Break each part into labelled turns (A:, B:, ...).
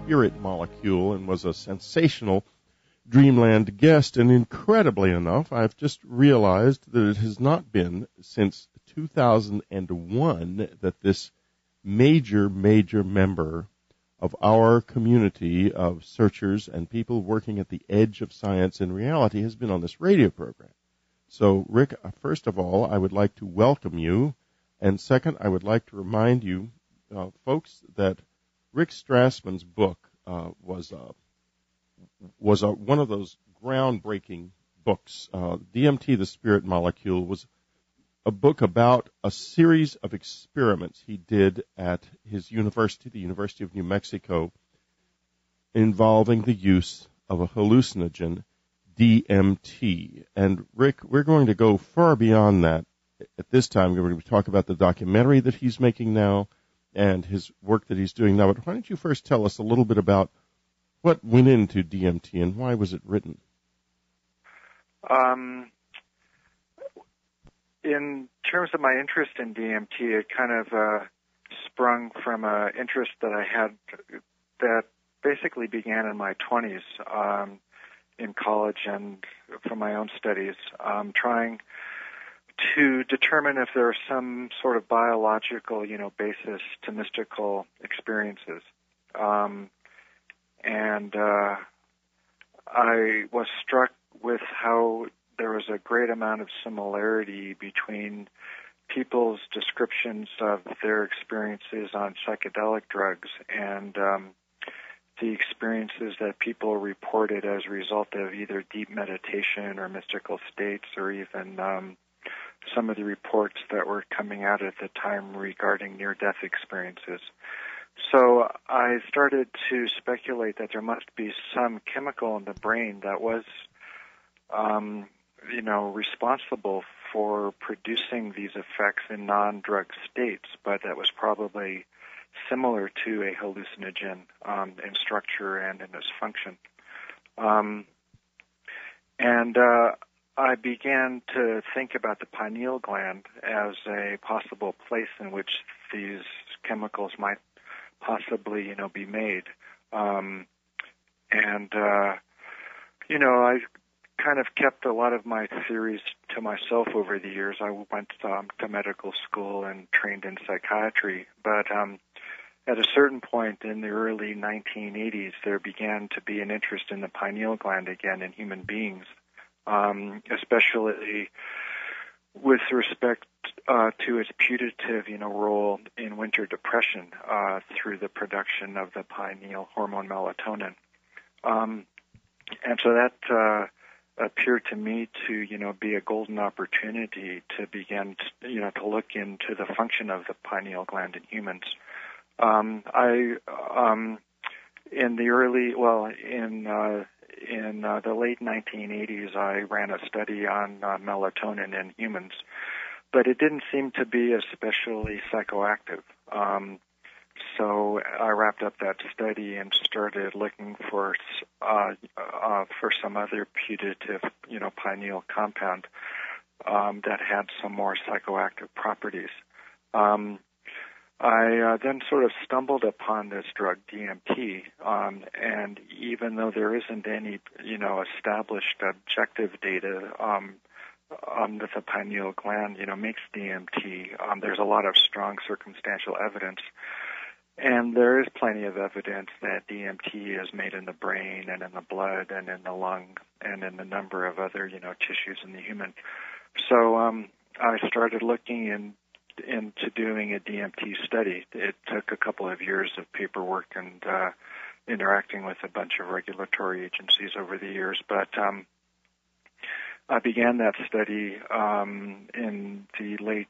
A: Spirit Molecule and was a sensational Dreamland guest. And incredibly enough, I've just realized that it has not been since 2001 that this major member of our community of searchers and people working at the edge of science and reality has been on this radio program. So, Rick, first of all, I would like to welcome you. And second, I would like to remind you, folks, that Rick Strassman's book was one of those groundbreaking books. DMT, the Spirit Molecule, was a book about a series of experiments he did at his university, the University of New Mexico, involving the use of a hallucinogen, DMT. And Rick, we're going to go far beyond that at this time. We're going to talk about the documentary that he's making now and his work that he's doing now. But why don't you first tell us a little bit about what went into DMT and why was it written?
B: In terms of my interest in DMT, it kind of sprung from an interest that I had that basically began in my 20s in college and from my own studies, trying to determine if there was some sort of biological, basis to mystical experiences. And I was struck with how there was a great amount of similarity between people's descriptions of their experiences on psychedelic drugs and the experiences that people reported as a result of either deep meditation or mystical states, or even some of the reports that were coming out at the time regarding near-death experiences. So I started to speculate that there must be some chemical in the brain that was responsible for producing these effects in non-drug states, but that was probably similar to a hallucinogen in structure and in its function. I began to think about the pineal gland as a possible place in which these chemicals might possibly, be made. I kind of kept a lot of my theories to myself over the years. I went to medical school and trained in psychiatry, but at a certain point in the early 1980s, there began to be an interest in the pineal gland again in human beings, especially with respect to its putative, role in winter depression through the production of the pineal hormone melatonin. And so that appeared to me to, be a golden opportunity to begin, to look into the function of the pineal gland in humans. In the late 1980s, I ran a study on melatonin in humans, but it didn't seem to be especially psychoactive. So I wrapped up that study and started looking for some other putative, pineal compound that had some more psychoactive properties. I then sort of stumbled upon this drug, DMT, and even though there isn't any, established objective data that the pineal gland, makes DMT, there's a lot of strong circumstantial evidence. And there is plenty of evidence that DMT is made in the brain and in the blood and in the lung and in a number of other, tissues in the human. So I started looking into doing a DMT study. It took a couple of years of paperwork and interacting with a bunch of regulatory agencies over the years, but I began that study in the late,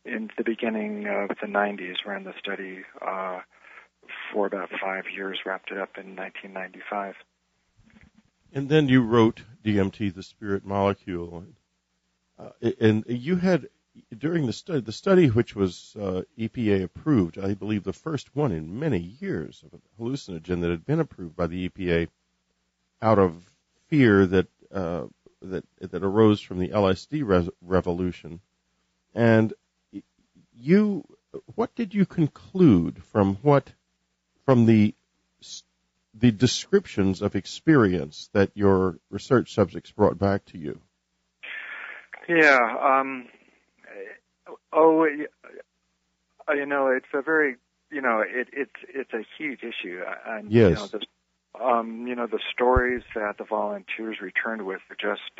B: in the beginning of the 90s. Ran the study for about 5 years, wrapped it up in 1995.
A: And then you wrote DMT, the Spirit Molecule. And you had, during the study which was EPA approved, I believe the first one in many years of a hallucinogen that had been approved by the EPA out of fear that arose from the LSD revolution. And what did you conclude from what from the descriptions of experience that your research subjects brought back to you?
B: Yeah. It's a very, it's a huge issue. And,
A: yes.
B: The stories that the volunteers returned with are just,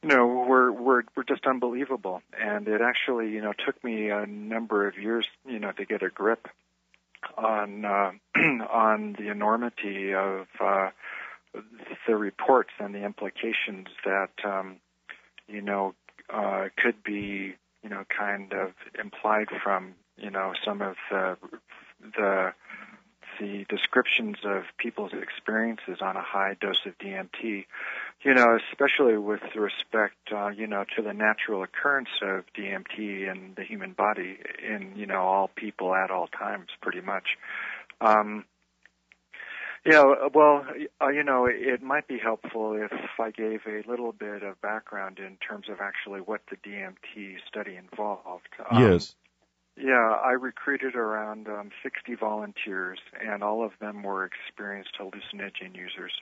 B: were just unbelievable. And it actually, took me a number of years, to get a grip on the enormity of the reports and the implications that could be kind of implied from some of the descriptions of people's experiences on a high dose of DMT, especially with respect to the natural occurrence of DMT in the human body in all people at all times, pretty much. It might be helpful if I gave a little bit of background in terms of actually what the DMT study involved.
A: Yes.
B: I recruited around 60 volunteers, and all of them were experienced hallucinogen users.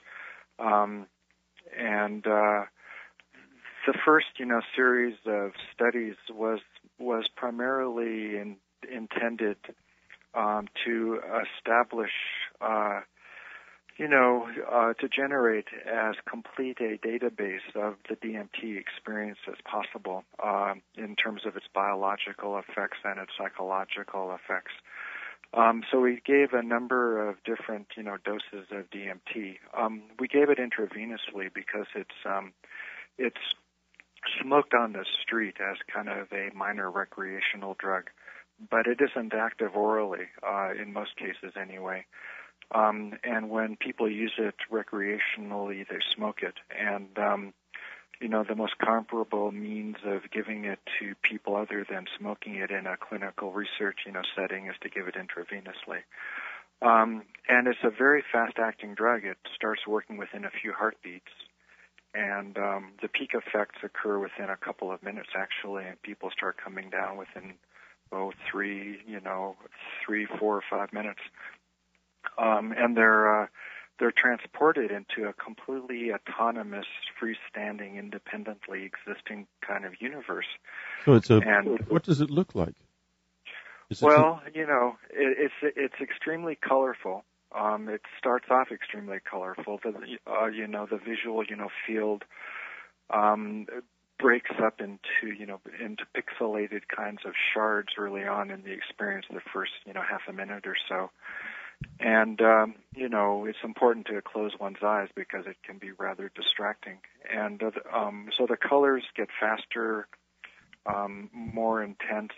B: The first, series of studies was primarily intended to establish to generate as complete a database of the DMT experience as possible in terms of its biological effects and its psychological effects. So we gave a number of different, doses of DMT. We gave it intravenously because it's smoked on the street as kind of a minor recreational drug, but it isn't active orally in most cases anyway. And when people use it recreationally, they smoke it. And, the most comparable means of giving it to people other than smoking it in a clinical research, setting is to give it intravenously. And it's a very fast-acting drug. It starts working within a few heartbeats. And the peak effects occur within a couple of minutes, actually, and people start coming down within, 3, 4, or 5 minutes. And they're transported into a completely autonomous, freestanding, independently existing kind of universe.
A: So what does it look like?
B: It's extremely colorful. It starts off extremely colorful. The visual, field breaks up into pixelated kinds of shards early on in the experience, the first, half a minute or so. And, it's important to close one's eyes because it can be rather distracting. And so the colors get faster, more intense,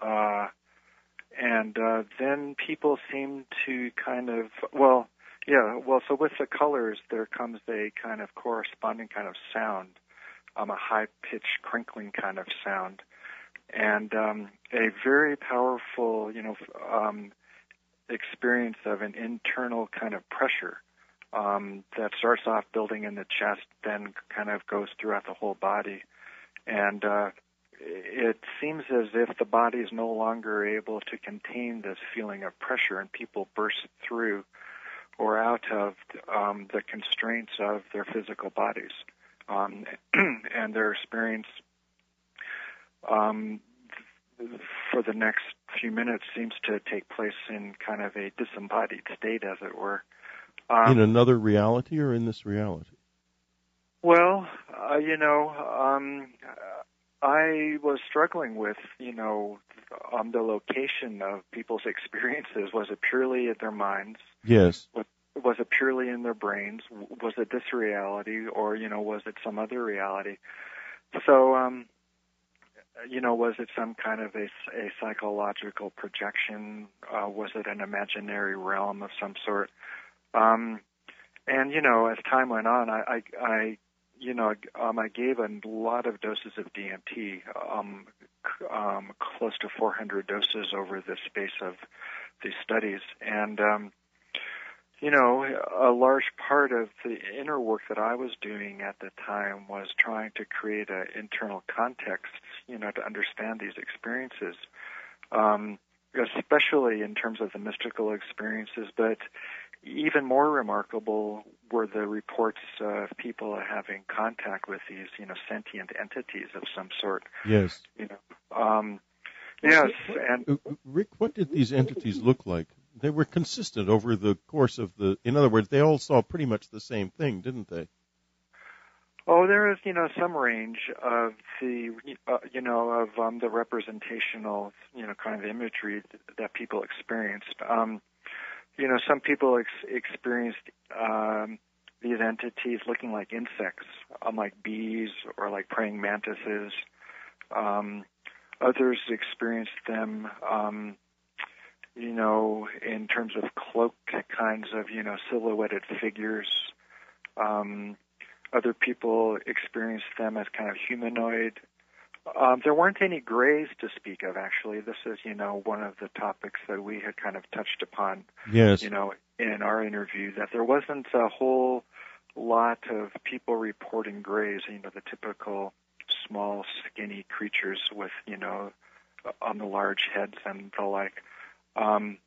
B: and then people seem to kind of, so with the colors there comes a kind of corresponding kind of sound, a high-pitched crinkling kind of sound, and a very powerful, experience of an internal kind of pressure that starts off building in the chest, then kind of goes throughout the whole body. And it seems as if the body is no longer able to contain this feeling of pressure, and people burst through or out of the constraints of their physical bodies. And their experience for the next few minutes seems to take place in kind of a disembodied state, as it were.
A: In another reality or in this reality?
B: Well, I was struggling with, the location of people's experiences. Was it purely in their minds?
A: Yes.
B: Was it purely in their brains? Was it this reality, or, was it some other reality? So, was it some kind of a psychological projection? Was it an imaginary realm of some sort? And, as time went on, I gave a lot of doses of DMT, close to 400 doses over the space of these studies. And, a large part of the inner work that I was doing at the time was trying to create an internal context, to understand these experiences. especially in terms of the mystical experiences, but even more remarkable were the reports of people having contact with these, sentient entities of some sort.
A: Yes.
B: Yes, and
A: Rick, what did these entities look like? They were consistent over the course of in other words, they all saw pretty much the same thing, didn't they?
B: oh, there is, some range of the, the representational, kind of imagery that people experienced. Some people experienced these entities looking like insects, like bees or like praying mantises. Others experienced them, in terms of cloaked kinds of, silhouetted figures. Other people experienced them as kind of humanoid. There weren't any grays to speak of, actually. This is, one of the topics that we had kind of touched upon,
A: yes,
B: in our interview, that there wasn't a whole lot of people reporting grays, the typical small, skinny creatures with, on the large heads and the like. But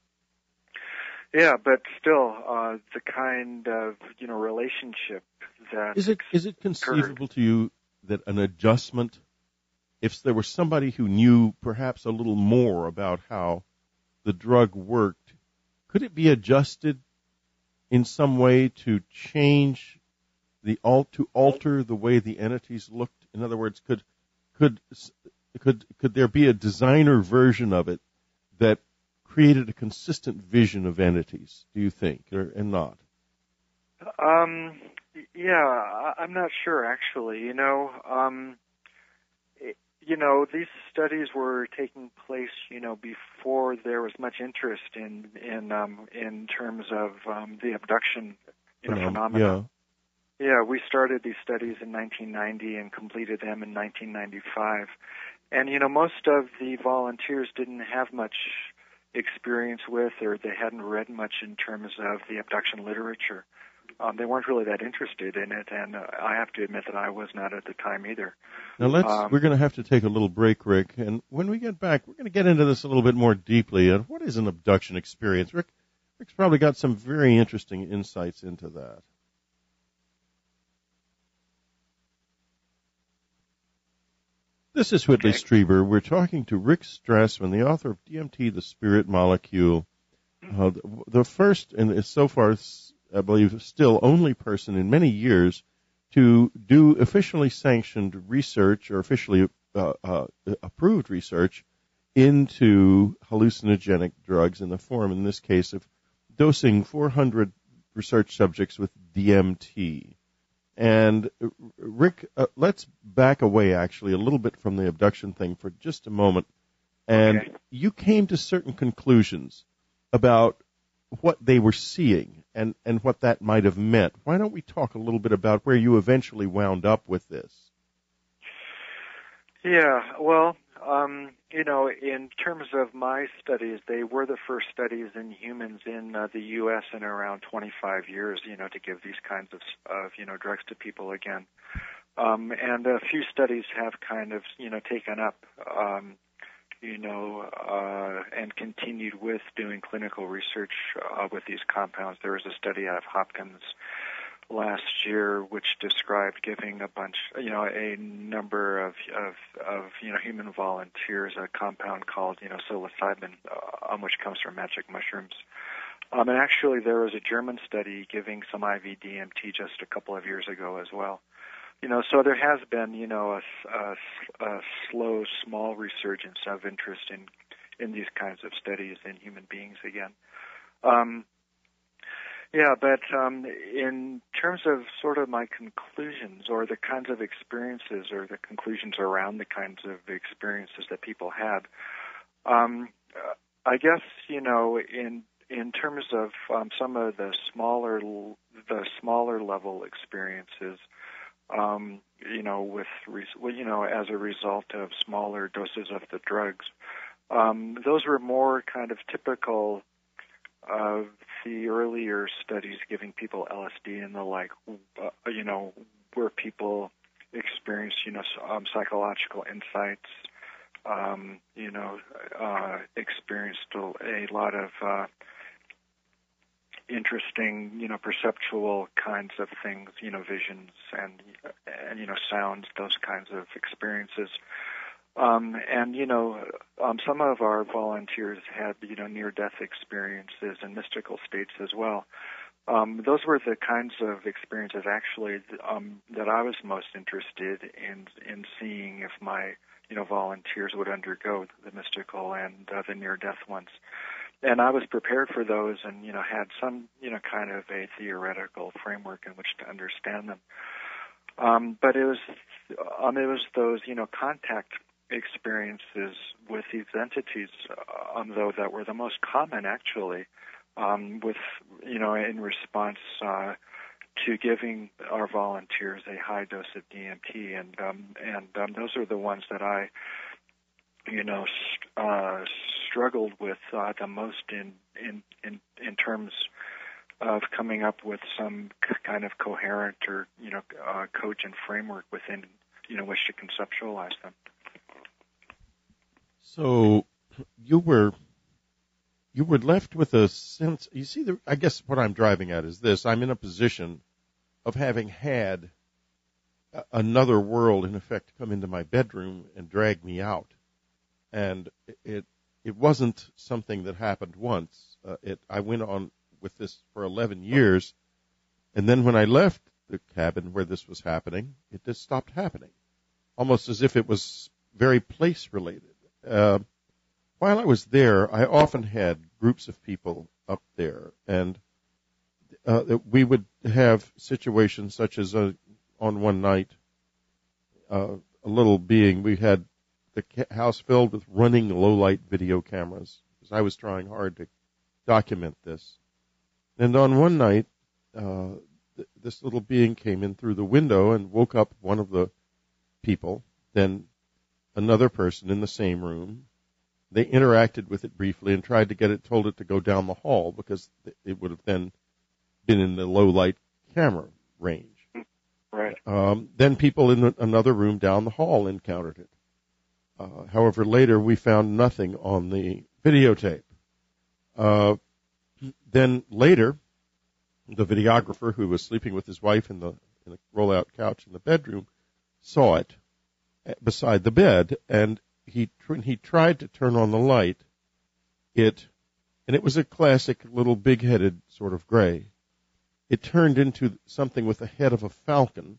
B: still, the kind of, relationship that
A: is it conceivable to you that an adjustment, if there was somebody who knew perhaps a little more about how the drug worked, could it be adjusted in some way to change to alter the way the entities looked? In other words, could there be a designer version of it that created a consistent vision of entities, do you think, and not?
B: I'm not sure, actually. These studies were taking place, before there was much interest in terms of the abduction, phenomena. Yeah, we started these studies in 1990 and completed them in 1995. And, most of the volunteers didn't have much experience with, or they hadn't read much in terms of the abduction literature. They weren't really that interested in it, and I have to admit that I was not at the time either.
A: Now we're going to have to take a little break, Rick, and when we get back, we're going to get into this a little bit more deeply. And what is an abduction experience? Rick's probably got some very interesting insights into that. This is Whitley Strieber. We're talking to Rick Strassman, the author of DMT, The Spirit Molecule, the first and so far, I believe, still only person in many years to do officially sanctioned research or officially approved research into hallucinogenic drugs in the form, in this case, of dosing 400 research subjects with DMT. And, Rick, let's back away, actually, a little bit from the abduction thing for just a moment. And you came to certain conclusions about what they were seeing and what that might have meant. Why don't we talk a little bit about where you eventually wound up with this?
B: Yeah, well, in terms of my studies, they were the first studies in humans in the U.S. in around 25 years, to give these kinds of drugs to people again. And a few studies have kind of, taken up, and continued with doing clinical research with these compounds. There was a study out of Hopkins last year which described giving a number of human volunteers a compound called, psilocybin, which comes from magic mushrooms. And actually there was a German study giving some IV DMT just a couple of years ago as well. So there has been, a slow, small resurgence of interest in these kinds of studies in human beings again. But in terms of sort of my conclusions or the kinds of experiences or the conclusions around the kinds of experiences that people had, I guess, in terms of some of the smaller level experiences, as a result of smaller doses of the drugs, those were more kind of typical of the earlier studies giving people LSD and the like, where people experience, psychological insights, experienced a lot of interesting, perceptual kinds of things, visions and sounds, those kinds of experiences. Some of our volunteers had, near-death experiences and mystical states as well. Those were the kinds of experiences, actually, that I was most interested in seeing if my, volunteers would undergo the mystical and the near-death ones. And I was prepared for those and, had some, kind of a theoretical framework in which to understand them. But it was those, contact experiences with these entities, though, that were the most common, actually, with, in response to giving our volunteers a high dose of DMT, and those are the ones that I, struggled with the most in terms of coming up with some kind of coherent or cogent framework within which to conceptualize them.
A: So you were left with a sense. You see, I guess what I'm driving at is this: I'm in a position of having had another world, in effect, come into my bedroom and drag me out, and it wasn't something that happened once. I went on with this for 11 years, and then when I left the cabin where this was happening, it just stopped happening, almost as if it was very place-related. While I was there, I often had groups of people up there, and we would have situations such as on one night, a little being, we had the house filled with running low-light video cameras, because I was trying hard to document this. And on one night, this little being came in through the window and woke up one of the people, then another person in the same room. They interacted with it briefly and told it to go down the hall because it would have then been in the low-light camera range.
B: Right.
A: Then people in another room down the hall encountered it. However, later we found nothing on the videotape. Then later, the videographer who was sleeping with his wife in the roll-out couch in the bedroom saw it beside the bed, and he tried to turn on the light. And it was a classic little big-headed sort of gray. It turned into something with the head of a falcon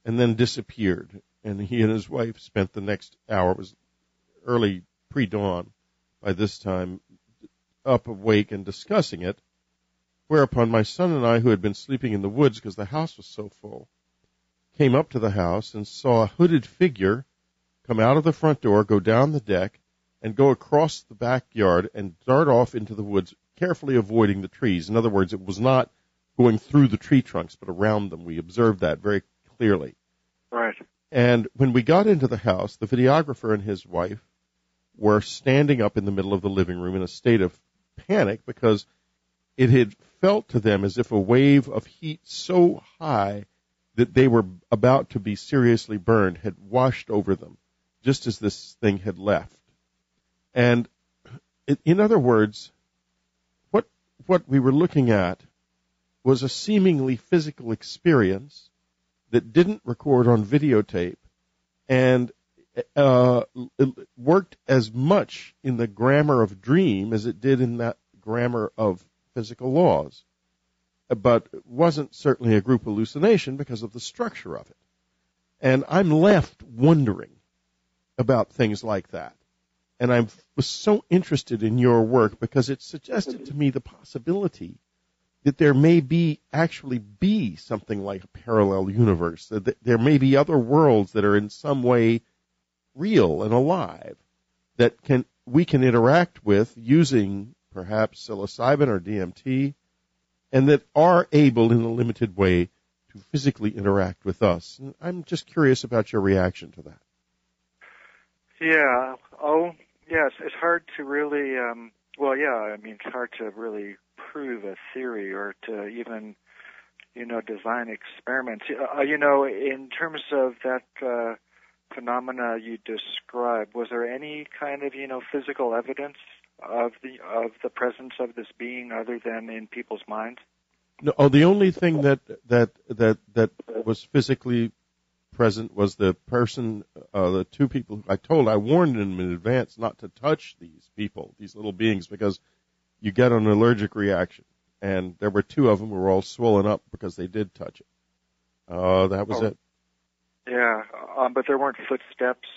A: and then disappeared. And he and his wife spent the next hour, it was early pre-dawn by this time, up awake and discussing it, whereupon my son and I, who had been sleeping in the woods because the house was so full, came up to the house and saw a hooded figure come out of the front door, go down the deck, and go across the backyard and dart off into the woods, carefully avoiding the trees. In other words, it was not going through the tree trunks, but around them. We observed that very clearly.
B: Right.
A: And when we got into the house, the videographer and his wife were standing up in the middle of the living room in a state of panic because it had felt to them as if a wave of heat so high that they were about to be seriously burned had washed over them, just as this thing had left. And in other words, what we were looking at was a seemingly physical experience that didn't record on videotape and it worked as much in the grammar of dream as it did in that grammar of physical laws, but wasn't certainly a group hallucination because of the structure of it. And I'm left wondering about things like that. And I was so interested in your work because it suggested to me the possibility that there may actually be something like a parallel universe, that there may be other worlds that are in some way real and alive that we can interact with using perhaps psilocybin or DMT, and that are able in a limited way to physically interact with us. And I'm just curious about your reaction to that.
B: Yeah. Oh, yes. It's hard to really, it's hard to really prove a theory or to even, design experiments. In terms of that phenomena you described, was there any kind of, physical evidence of the presence of this being other than in people's minds?
A: No, the only thing that was physically present was the person, the two people I warned them in advance not to touch these people, these little beings, because you get an allergic reaction. And there were two of them who were all swollen up because they did touch it. That was it.
B: Yeah, but there weren't footsteps,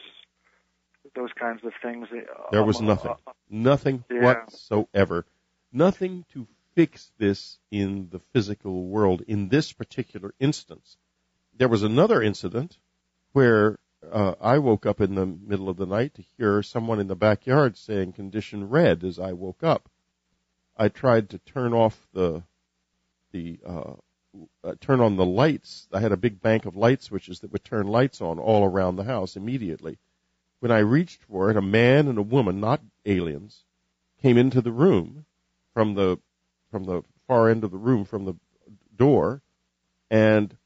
B: those kinds of things.
A: There was nothing. Nothing whatsoever. Nothing to fix this in the physical world in this particular instance. There was another incident where I woke up in the middle of the night to hear someone in the backyard saying condition red as I woke up. I tried to turn off turn on the lights. I had a big bank of light switches that would turn lights on all around the house immediately. When I reached for it, a man and a woman, not aliens, came into the room from the far end of the room, from the door, and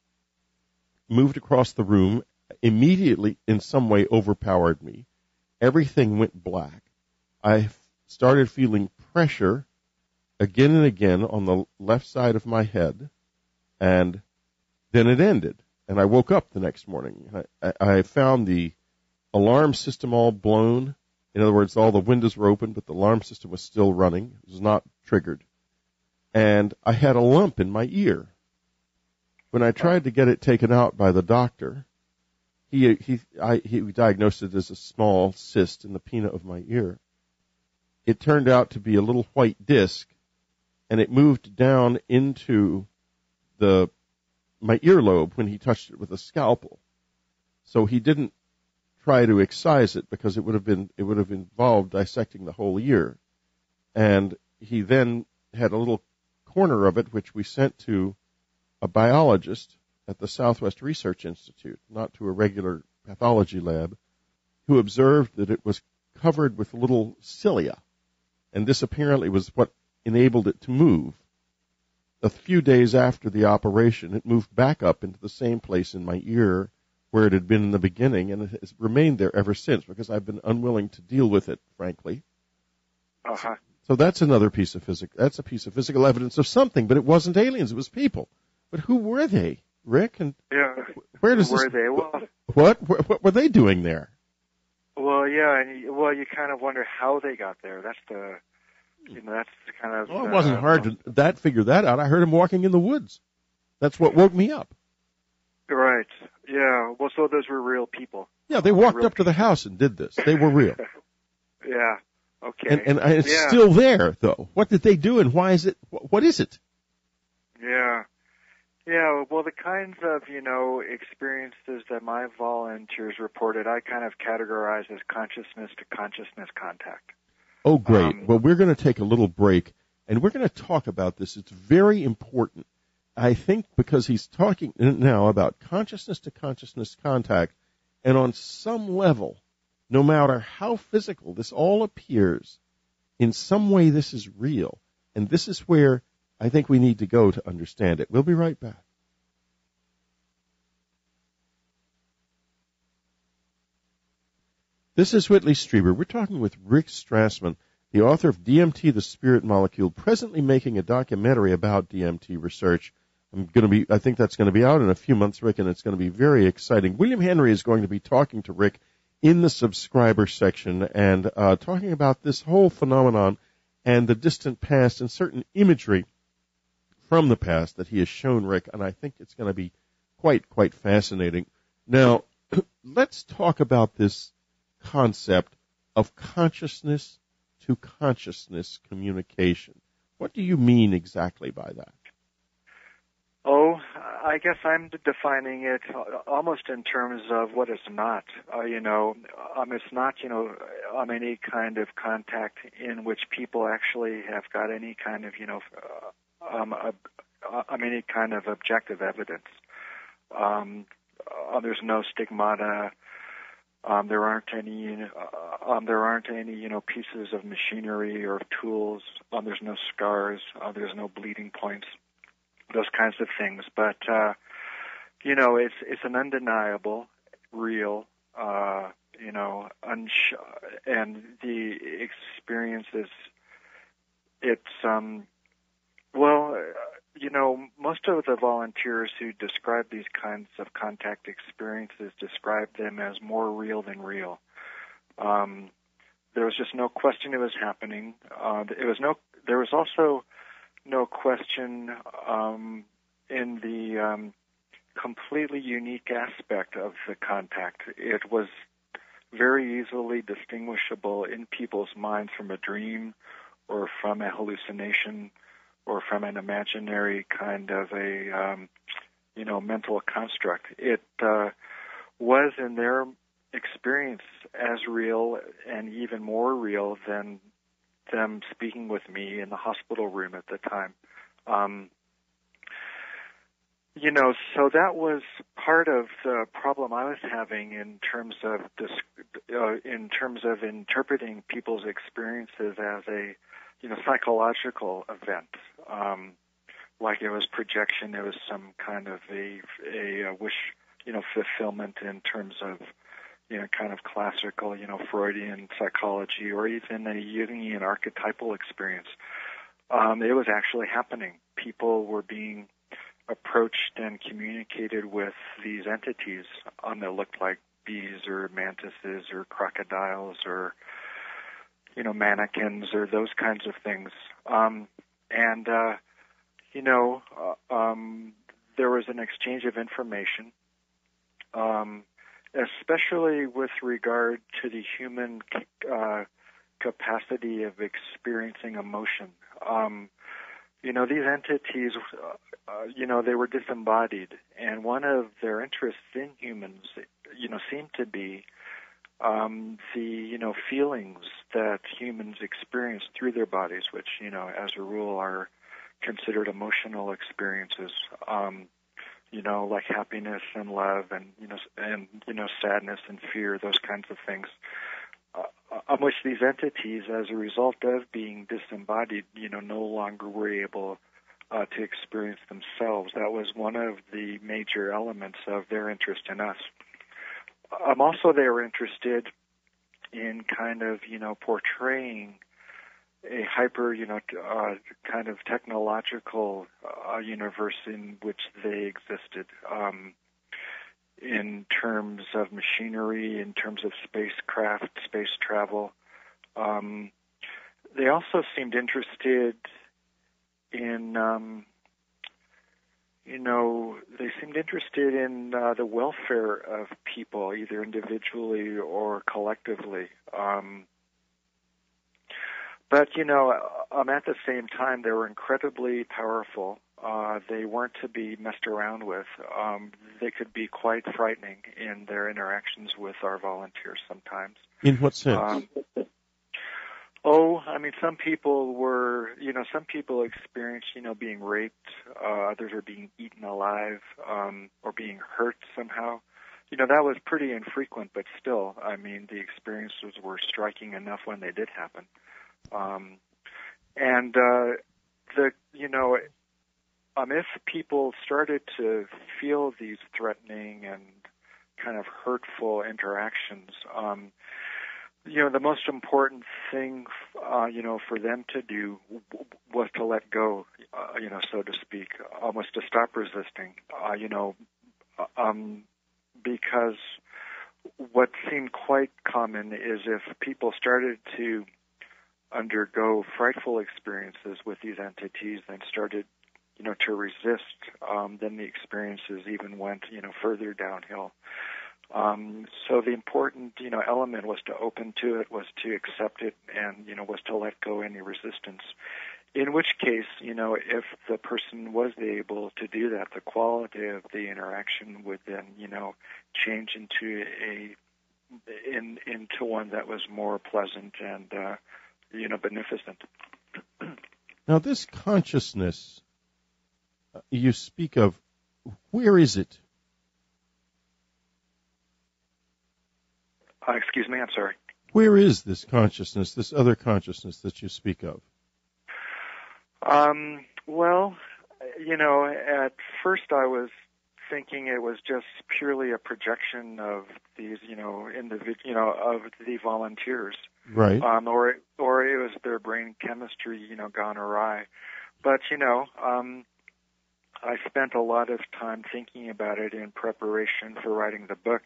A: moved across the room, immediately in some way overpowered me. Everything went black. I started feeling pressure again and again on the left side of my head, and then it ended. And I woke up the next morning. I found the alarm system all blown. In other words, all the windows were open, but the alarm system was still running. It was not triggered. And I had a lump in my ear. When I tried to get it taken out by the doctor, he diagnosed it as a small cyst in the pinna of my ear. It turned out to be a little white disc, and it moved down into my earlobe when he touched it with a scalpel. So he didn't try to excise it because it would have involved dissecting the whole ear. And he then had a little corner of it which we sent to a biologist at the Southwest Research Institute, not to a regular pathology lab, who observed that it was covered with little cilia, and this apparently was what enabled it to move. A few days after the operation, it moved back up into the same place in my ear where it had been in the beginning, and it has remained there ever since because I've been unwilling to deal with it, frankly.
B: Uh-huh.
A: So that's another piece of physical evidence of something, but it wasn't aliens, it was people. But who were they, Rick? And where does
B: were they? Well,
A: what were they doing there?
B: Well, yeah, and you kind of wonder how they got there. That's the kind of.
A: Well, it wasn't hard to figure that out. I heard him walking in the woods. That's what woke me up.
B: Right. Yeah. Well, so those were real people.
A: Yeah, they walked up to the house and did this. They were real.
B: Yeah. Okay.
A: And it's still there, though. What did they do, and why is it? What is it?
B: Yeah. Yeah, well, the kinds of, experiences that my volunteers reported, I kind of categorize as consciousness-to-consciousness contact.
A: Oh, great. Well, we're going to take a little break, and we're going to talk about this. It's very important, I think, because he's talking now about consciousness-to-consciousness contact, and on some level, no matter how physical this all appears, in some way this is real, and this is where I think we need to go to understand it. We'll be right back. This is Whitley Strieber. We're talking with Rick Strassman, the author of DMT, the Spirit Molecule, presently making a documentary about DMT research. I think that's going to be out in a few months, Rick, and it's going to be very exciting. William Henry is going to be talking to Rick in the subscriber section and talking about this whole phenomenon and the distant past and certain imagery from the past that he has shown Rick, and I think it's going to be quite fascinating. Now, let's talk about this concept of consciousness to consciousness communication. What do you mean exactly by that?
B: Oh, I guess I'm defining it almost in terms of what it's not. It's not, any kind of contact in which people actually have got any kind of, any kind of objective evidence. There's no stigmata. There aren't any pieces of machinery or tools. There's no scars. There's no bleeding points. Those kinds of things. But it's an undeniable, real and the experience is, most of the volunteers who describe these kinds of contact experiences describe them as more real than real. There was just no question it was happening. There was also no question in the completely unique aspect of the contact. It was very easily distinguishable in people's minds from a dream or from a hallucination or from an imaginary kind of a, mental construct. It was, in their experience, as real and even more real than them speaking with me in the hospital room at the time. So that was part of the problem I was having in terms of interpreting people's experiences as a, psychological event. Like it was projection, it was some kind of a wish, fulfillment in terms of, kind of classical, Freudian psychology, or even a Jungian archetypal experience. It was actually happening. People were being approached and communicated with these entities that looked like bees or mantises or crocodiles or, mannequins or those kinds of things. There was an exchange of information, especially with regard to the human capacity of experiencing emotion. These entities, they were disembodied, and one of their interests in humans, seemed to be the, feelings that humans experience through their bodies, which, as a rule are considered emotional experiences, like happiness and love and sadness and fear, those kinds of things, on which these entities, as a result of being disembodied, no longer were able to experience themselves. That was one of the major elements of their interest in us. Also, they were interested in kind of, portraying a hyper, kind of technological universe in which they existed, in terms of machinery, in terms of spacecraft, space travel. They also seemed interested in, the welfare of people, either individually or collectively. But, at the same time, they were incredibly powerful. They weren't to be messed around with. They could be quite frightening in their interactions with our volunteers sometimes.
A: In what sense?
B: Some people were, some people experienced, being raped. Others are being eaten alive, or being hurt somehow. That was pretty infrequent, but still, the experiences were striking enough when they did happen. If people started to feel these threatening and kind of hurtful interactions, the most important thing, for them to do was to let go, so to speak, almost to stop resisting, because what seemed quite common is if people started to undergo frightful experiences with these entities and started, to resist, then the experiences even went, further downhill. So the important, element was to open to it, was to accept it, and, was to let go any resistance. In which case, if the person was able to do that, the quality of the interaction would then, change into into one that was more pleasant and, beneficent.
A: Now, this consciousness you speak of, where is it?
B: Excuse me, I'm sorry.
A: Where is this consciousness, this other consciousness that you speak of?
B: Well, at first I was thinking it was just purely a projection of these, of the volunteers,
A: Right.
B: or it was their brain chemistry, gone awry. But I spent a lot of time thinking about it in preparation for writing the book.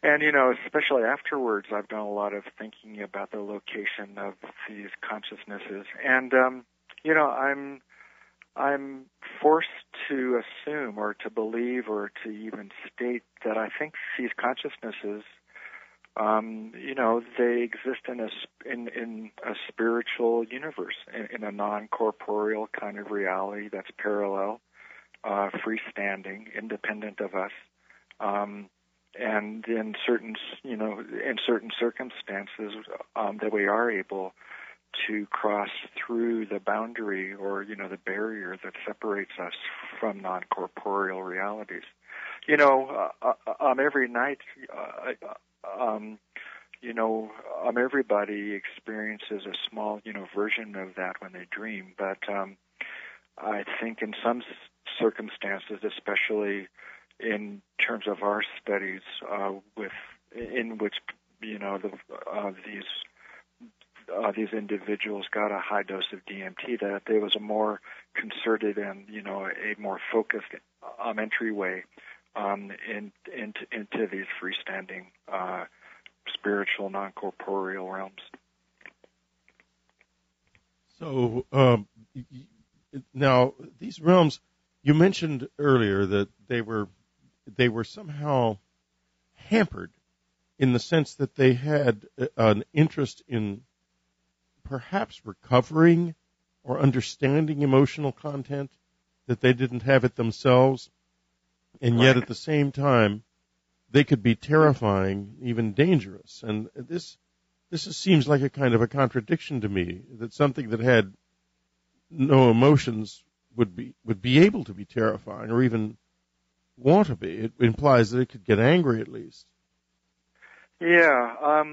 B: And, especially afterwards, I've done a lot of thinking about the location of these consciousnesses. And, I'm forced to assume or to believe or to even state that I think these consciousnesses, they exist in a spiritual universe, in a non-corporeal kind of reality that's parallel, freestanding, independent of us. And in certain circumstances, that we are able to cross through the boundary or, the barrier that separates us from non-corporeal realities. Every night, everybody experiences a small, version of that when they dream. But I think in some circumstances, especially in terms of our studies, in which these individuals got a high dose of DMT, that there was a more concerted and a more focused entryway into these freestanding spiritual non-corporeal realms.
A: So now these realms, you mentioned earlier that they were somehow hampered in the sense that they had an interest in perhaps recovering or understanding emotional content that they didn't have it themselves, and yet at the same time they could be terrifying, even dangerous. And this seems like a kind of a contradiction to me, that something that had no emotions would be able to be terrifying or even want to be. It implies that it could get angry at least.
B: Yeah,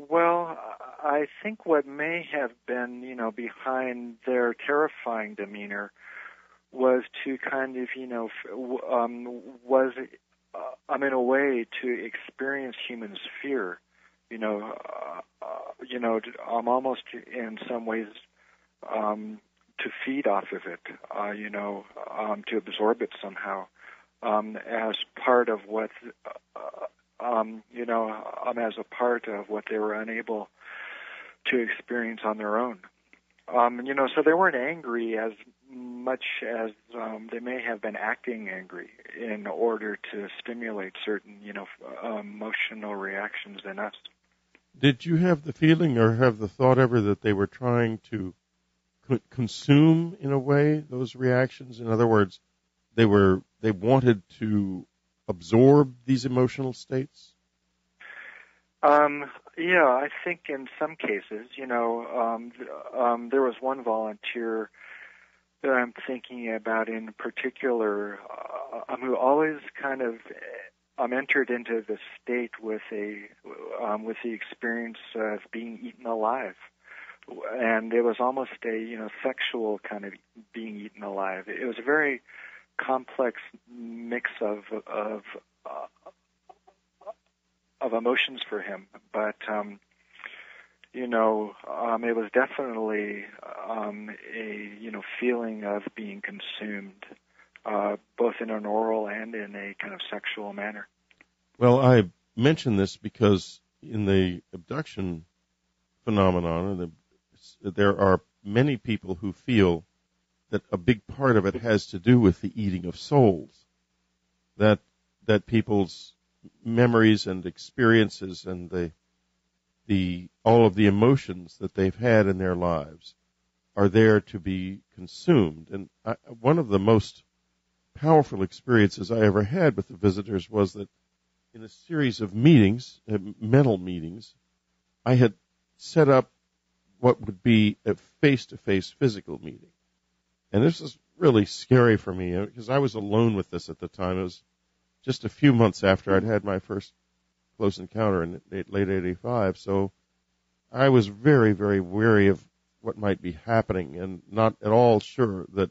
B: well, I think what may have been, behind their terrifying demeanor was to kind of, in a way to experience humans' fear, almost in some ways, to feed off of it, to absorb it somehow, as part of what, as a part of what they were unable to experience on their own. So they weren't angry as much as they may have been acting angry in order to stimulate certain, emotional reactions in us.
A: Did you have the feeling or have the thought ever that they were trying to consume, in a way, those reactions? In other words, they wanted to absorb these emotional states?
B: Yeah, I think in some cases, there was one volunteer that I'm thinking about in particular, who always kind of entered into the state with the experience of being eaten alive, and it was almost a sexual kind of being eaten alive. It was a very complex mix of emotions for him, but it was definitely a feeling of being consumed, both in an oral and in a kind of sexual manner.
A: Well, I mention this because in the abduction phenomenon, there are many people who feel that a big part of it has to do with the eating of souls, that people's memories and experiences and all of the emotions that they've had in their lives are there to be consumed. And one of the most powerful experiences I ever had with the visitors was that in a series of meetings, mental meetings, I had set up what would be a face-to-face physical meeting. And this was really scary for me because I was alone with this at the time. It was just a few months after I'd had my first close encounter in late 85. So I was very, very wary of what might be happening and not at all sure that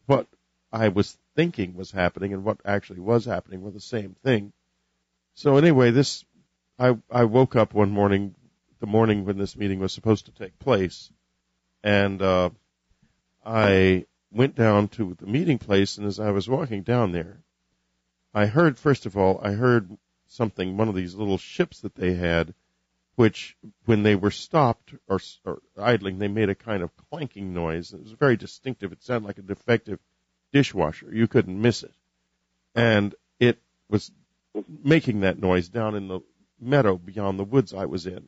A: what I was thinking was happening and what actually was happening were the same thing. So anyway, I woke up one morning, the morning when this meeting was supposed to take place, and I went down to the meeting place, and as I was walking down there, I heard something, one of these little ships that they had, which, when they were stopped or idling, they made a kind of clanking noise. It was very distinctive. It sounded like a defective dishwasher. You couldn't miss it. And it was making that noise down in the meadow beyond the woods I was in.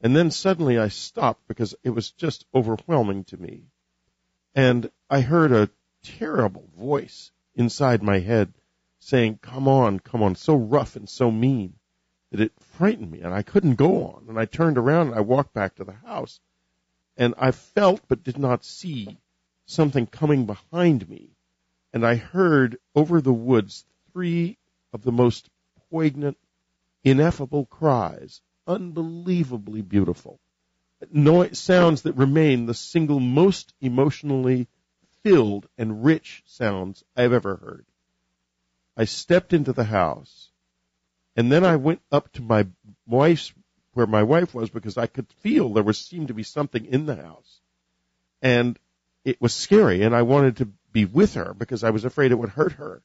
A: And then suddenly I stopped because it was just overwhelming to me. And I heard a terrible voice inside my head saying, come on, so rough and so mean that it frightened me, and I couldn't go on. And I turned around and I walked back to the house, and I felt but did not see something coming behind me. And I heard over the woods 3 of the most poignant, ineffable cries, unbelievably beautiful. Sounds that remain the single most emotionally filled and rich sounds I've ever heard. I stepped into the house, and then I went up to my wife's, where my wife was, because I could feel there seemed to be something in the house. And it was scary, and I wanted to be with her because I was afraid it would hurt her.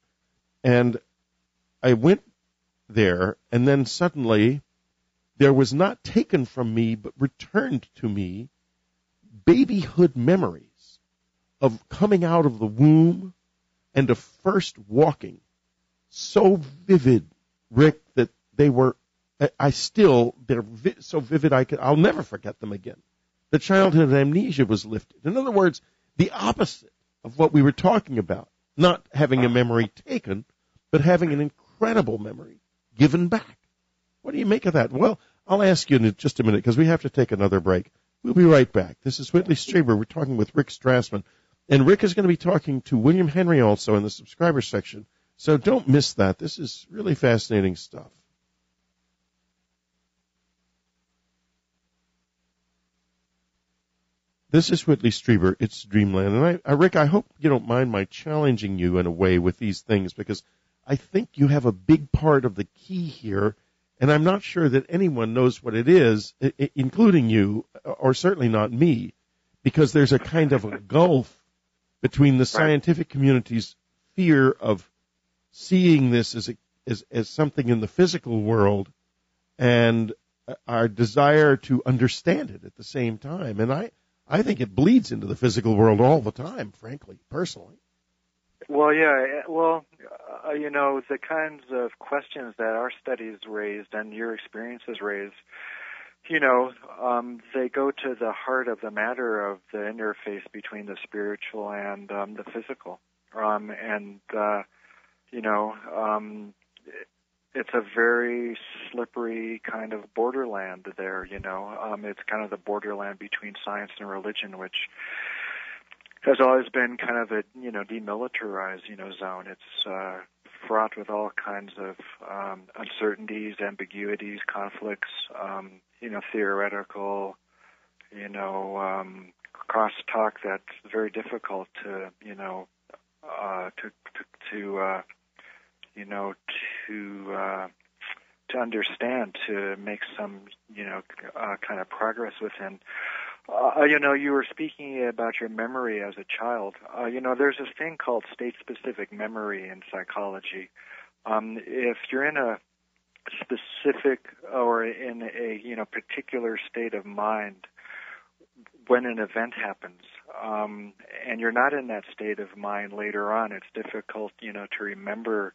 A: And I went there, and then suddenly there was not taken from me but returned to me babyhood memories of coming out of the womb and of first walking. So vivid, Rick, that they're so vivid I'll never forget them again. The childhood amnesia was lifted. In other words, the opposite of what we were talking about. Not having a memory taken, but having an incredible memory given back. What do you make of that? Well, I'll ask you in just a minute because we have to take another break. We'll be right back. This is Whitley Strieber. We're talking with Rick Strassman. And Rick is going to be talking to William Henry also in the subscriber section. So don't miss that. This is really fascinating stuff. This is Whitley Strieber. It's Dreamland. And Rick, I hope you don't mind my challenging you in a way with these things, because I think you have a big part of the key here, and I'm not sure that anyone knows what it is, including you, or certainly not me, because there's a kind of a gulf between the scientific community's fear of seeing this as something in the physical world and our desire to understand it at the same time. And I think it bleeds into the physical world all the time, frankly, personally.
B: Well, yeah. Well, the kinds of questions that our studies raised and your experiences raised, they go to the heart of the matter of the interface between the spiritual and the physical. It's a very slippery kind of borderland there, It's kind of the borderland between science and religion, which has always been kind of a, demilitarized, zone. It's fraught with all kinds of uncertainties, ambiguities, conflicts, theoretical, crosstalk that's very difficult to understand, to make some, kind of progress within. You were speaking about your memory as a child. There's this thing called state-specific memory in psychology. If you're in a specific or in a, particular state of mind when an event happens, and you're not in that state of mind later on, it's difficult, to remember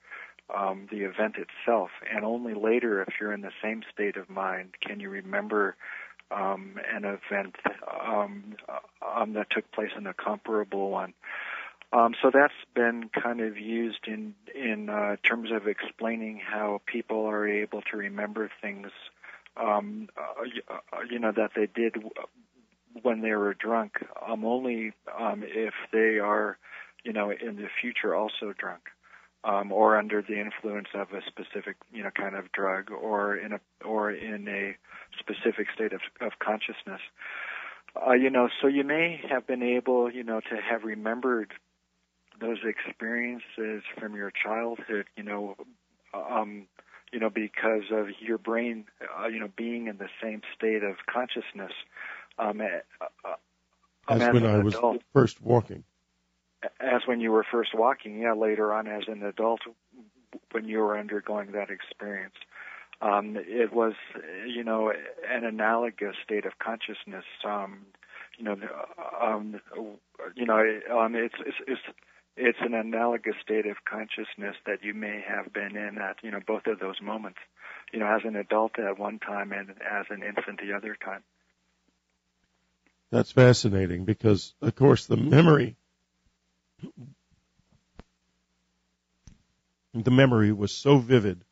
B: the event itself. And only later, if you're in the same state of mind, can you remember an event that took place in a comparable one. So that's been kind of used in terms of explaining how people are able to remember things, that they did when they were drunk, only if they are, in the future also drunk, or under the influence of a specific, kind of drug, or in a specific state of consciousness. So you may have been able, to have remembered those experiences from your childhood, because of your brain, being in the same state of consciousness,
A: as
B: as
A: when
B: an
A: I was
B: adult,
A: first walking.
B: as when you were first walking, later on as an adult, when you were undergoing that experience. It was, an analogous state of consciousness. It's an analogous state of consciousness that you may have been in at, both of those moments, as an adult at one time and as an infant the other time.
A: That's fascinating because, of course, the memory was so vivid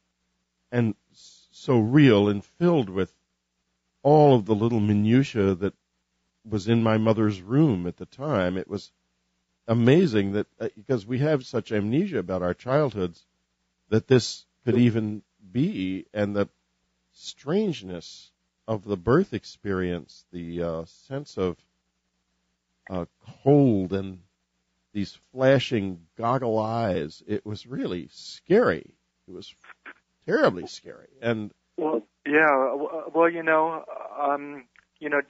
A: and so real and filled with all of the little minutiae that was in my mother's room at the time. It was amazing that, because we have such amnesia about our childhoods, that this could even be, and the strangeness of the birth experience, the sense of cold and these flashing goggle eyes. It was really scary. It was terribly scary. And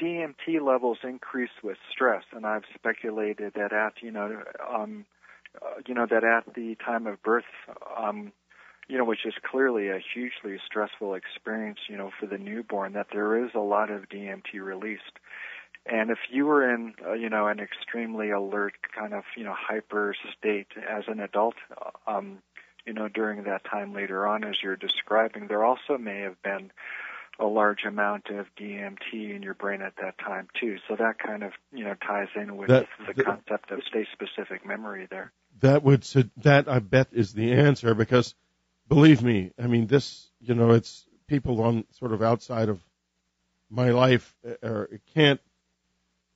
B: DMT levels increase with stress, and I've speculated that at the time of birth, which is clearly a hugely stressful experience, for the newborn, that there is a lot of DMT released. And if you were in, an extremely alert kind of, hyper state as an adult, during that time later on, as you're describing, there also may have been a large amount of DMT in your brain at that time too. So that kind of, ties in with the concept of state-specific memory there.
A: That I bet is the answer, because believe me, I mean, this, it's people on sort of outside of my life can't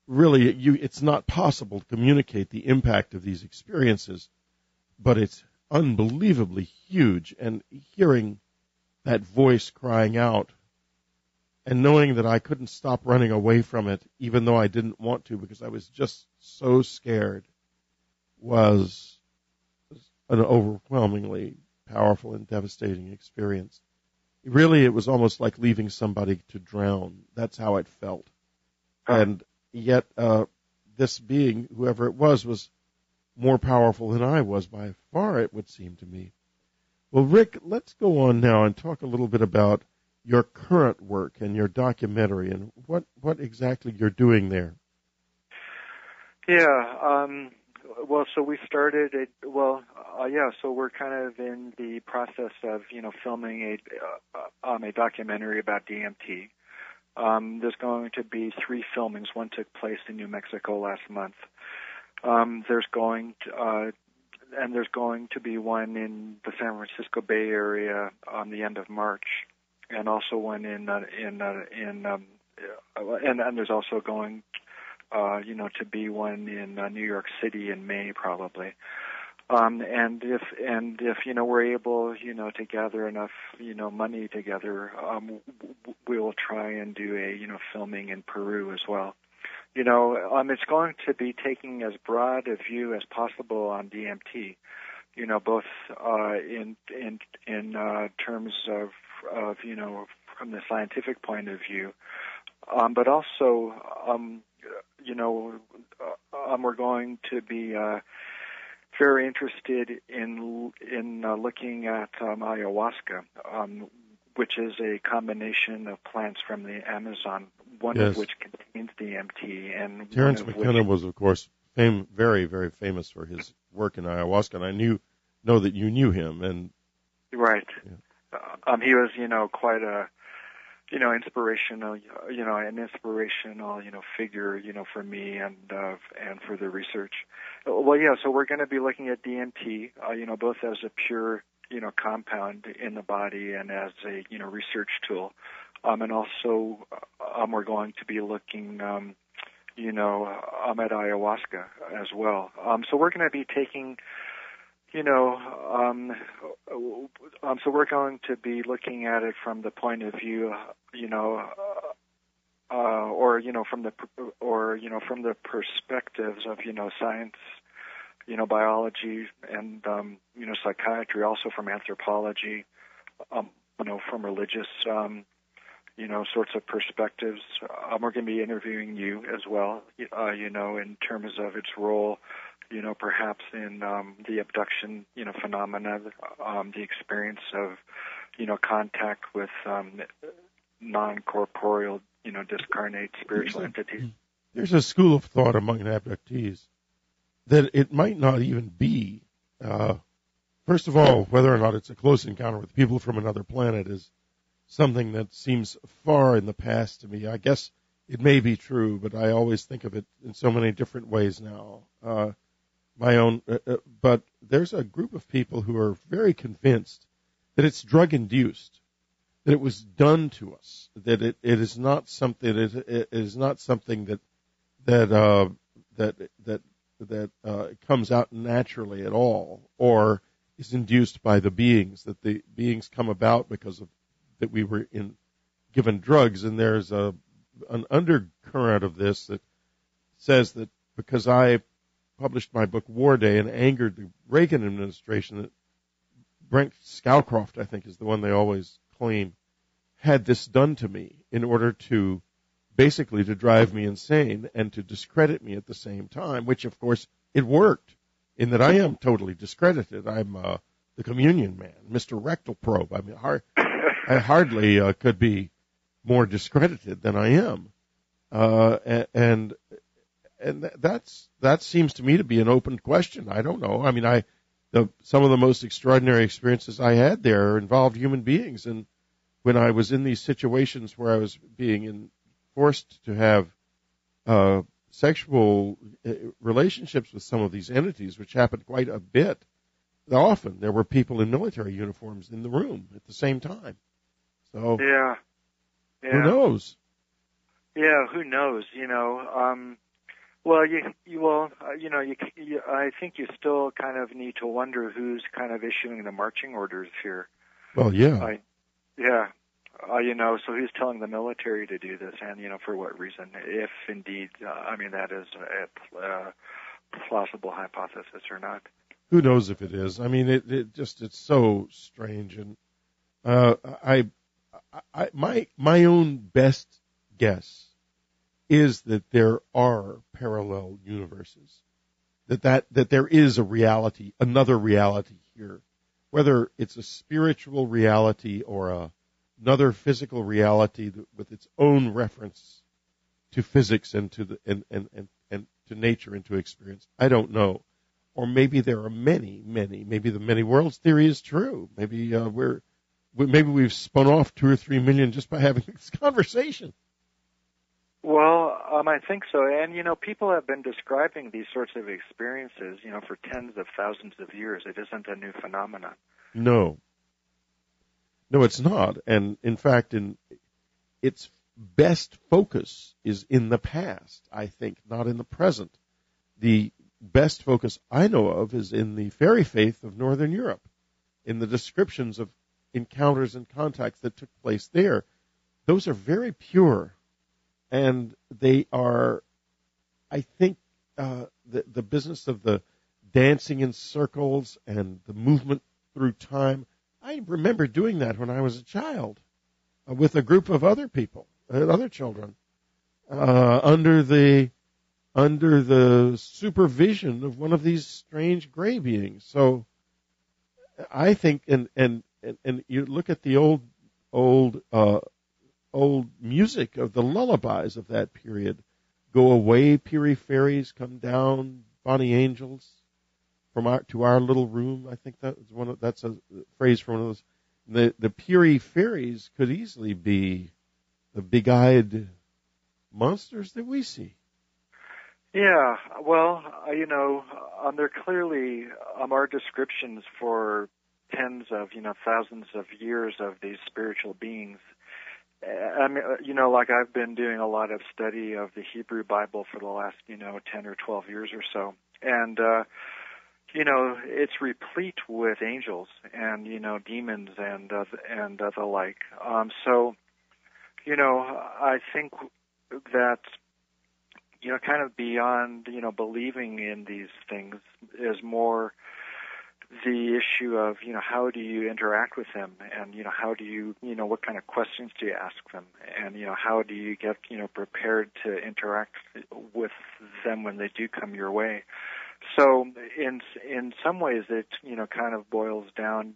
A: really, it's not possible to communicate the impact of these experiences, but it's unbelievably huge. And hearing that voice crying out and knowing that I couldn't stop running away from it, even though I didn't want to because I was just so scared, was an overwhelmingly powerful and devastating experience. Really, it was almost like leaving somebody to drown. That's how it felt. And yet, this being, whoever it was more powerful than I was by far, it would seem to me. Well, Rick, let's go on now and talk a little bit about your current work and your documentary and what exactly you're doing there.
B: So we started so we're kind of in the process of, filming a documentary about DMT. There's going to be 3 filmings. One took place in New Mexico last month. There's going to be one in the San Francisco Bay Area on the end of March, and also one and there's also going to be one in New York City in May probably. And if we're able, to gather enough, money together, we'll try and do a, filming in Peru as well. It's going to be taking as broad a view as possible on DMT, both in terms of from the scientific point of view, but also, we're going to be very interested in looking at ayahuasca, which is a combination of plants from the Amazon, one of which contains DMT. And
A: Terence McKenna was, of course, very, very famous for his work in ayahuasca, and I know that you knew him. And
B: right. Yeah. He was, quite a, inspirational, an inspirational, figure, for me and for the research. Well, so we're going to be looking at DMT, both as a pure, compound in the body and as a, research tool. And also, we're going to be looking, at ayahuasca as well. So we're going to be taking, so we're going to be looking at it from the point of view, from the perspectives of, science, biology and, psychiatry, also from anthropology, from religious, sorts of perspectives. We're going to be interviewing you as well, in terms of its role, perhaps in the abduction, phenomena, the experience of, contact with non-corporeal, discarnate spiritual entities.
A: There's a school of thought among abductees that it might not even be, first of all, whether or not it's a close encounter with people from another planet is something that seems far in the past to me. I guess it may be true, but I always think of it in so many different ways now. But there's a group of people who are very convinced that it's drug-induced, that it was done to us, that it is not something that comes out naturally at all, or is induced by the beings, that the beings come about because of that we were given drugs. And there's an undercurrent of this that says that because I published my book War Day and angered the Reagan administration, that Brent Scowcroft, I think, is the one they always claim, had this done to me in order to basically to drive me insane and to discredit me at the same time, which, of course, it worked in that I am totally discredited. I'm the communion man, Mr. Rectal Probe. I mean, I hardly could be more discredited than I am. And that seems to me to be an open question. I don't know. I mean, some of the most extraordinary experiences I had there involved human beings, and when I was in these situations where I was being forced to have sexual relationships with some of these entities, which happened quite a bit. Often there were people in military uniforms in the room at the same time. So
B: yeah.
A: Who knows?
B: Yeah, who knows? Well, I think you still kind of need to wonder who's kind of issuing the marching orders here.
A: Well, yeah.
B: So who's telling the military to do this, and, for what reason, if indeed, that is a plausible hypothesis or not.
A: Who knows if it is? I mean, it's so strange. And, my own best guess is that there are parallel universes, that there is a reality, another reality here, whether it's a spiritual reality or another physical reality with its own reference to physics and to to nature and to experience. I don't know. Or maybe there are many. Maybe the many worlds theory is true. Maybe maybe we've spun off 2 or 3 million just by having this conversation.
B: Well, I think so. And, people have been describing these sorts of experiences, for tens of thousands of years. It isn't a new phenomenon.
A: No, it's not. And, in fact, its best focus is in the past, I think, not in the present. The best focus I know of is in the fairy faith of Northern Europe, in the descriptions of encounters and contacts that took place there. Those are very pure. And they are, I think, the business of the dancing in circles and the movement through time. I remember doing that when I was a child with a group of other people, other children, under the supervision of one of these strange gray beings. So I think, and you look at the old music of the lullabies of that period. Go away, Peary fairies, come down, bonny angels, to our little room. I think that's a phrase from one of those. The Peary fairies could easily be the big-eyed monsters that we see.
B: Yeah, well, there clearly are descriptions for tens of, thousands of years of these spiritual beings. Like I've been doing a lot of study of the Hebrew Bible for the last, 10 or 12 years or so. And, it's replete with angels and, demons and the like. So, I think that kind of beyond, believing in these things is more the issue of, how do you interact with them, and, how do you, what kind of questions do you ask them, and, how do you get, prepared to interact with them when they do come your way. So in some ways it, kind of boils down,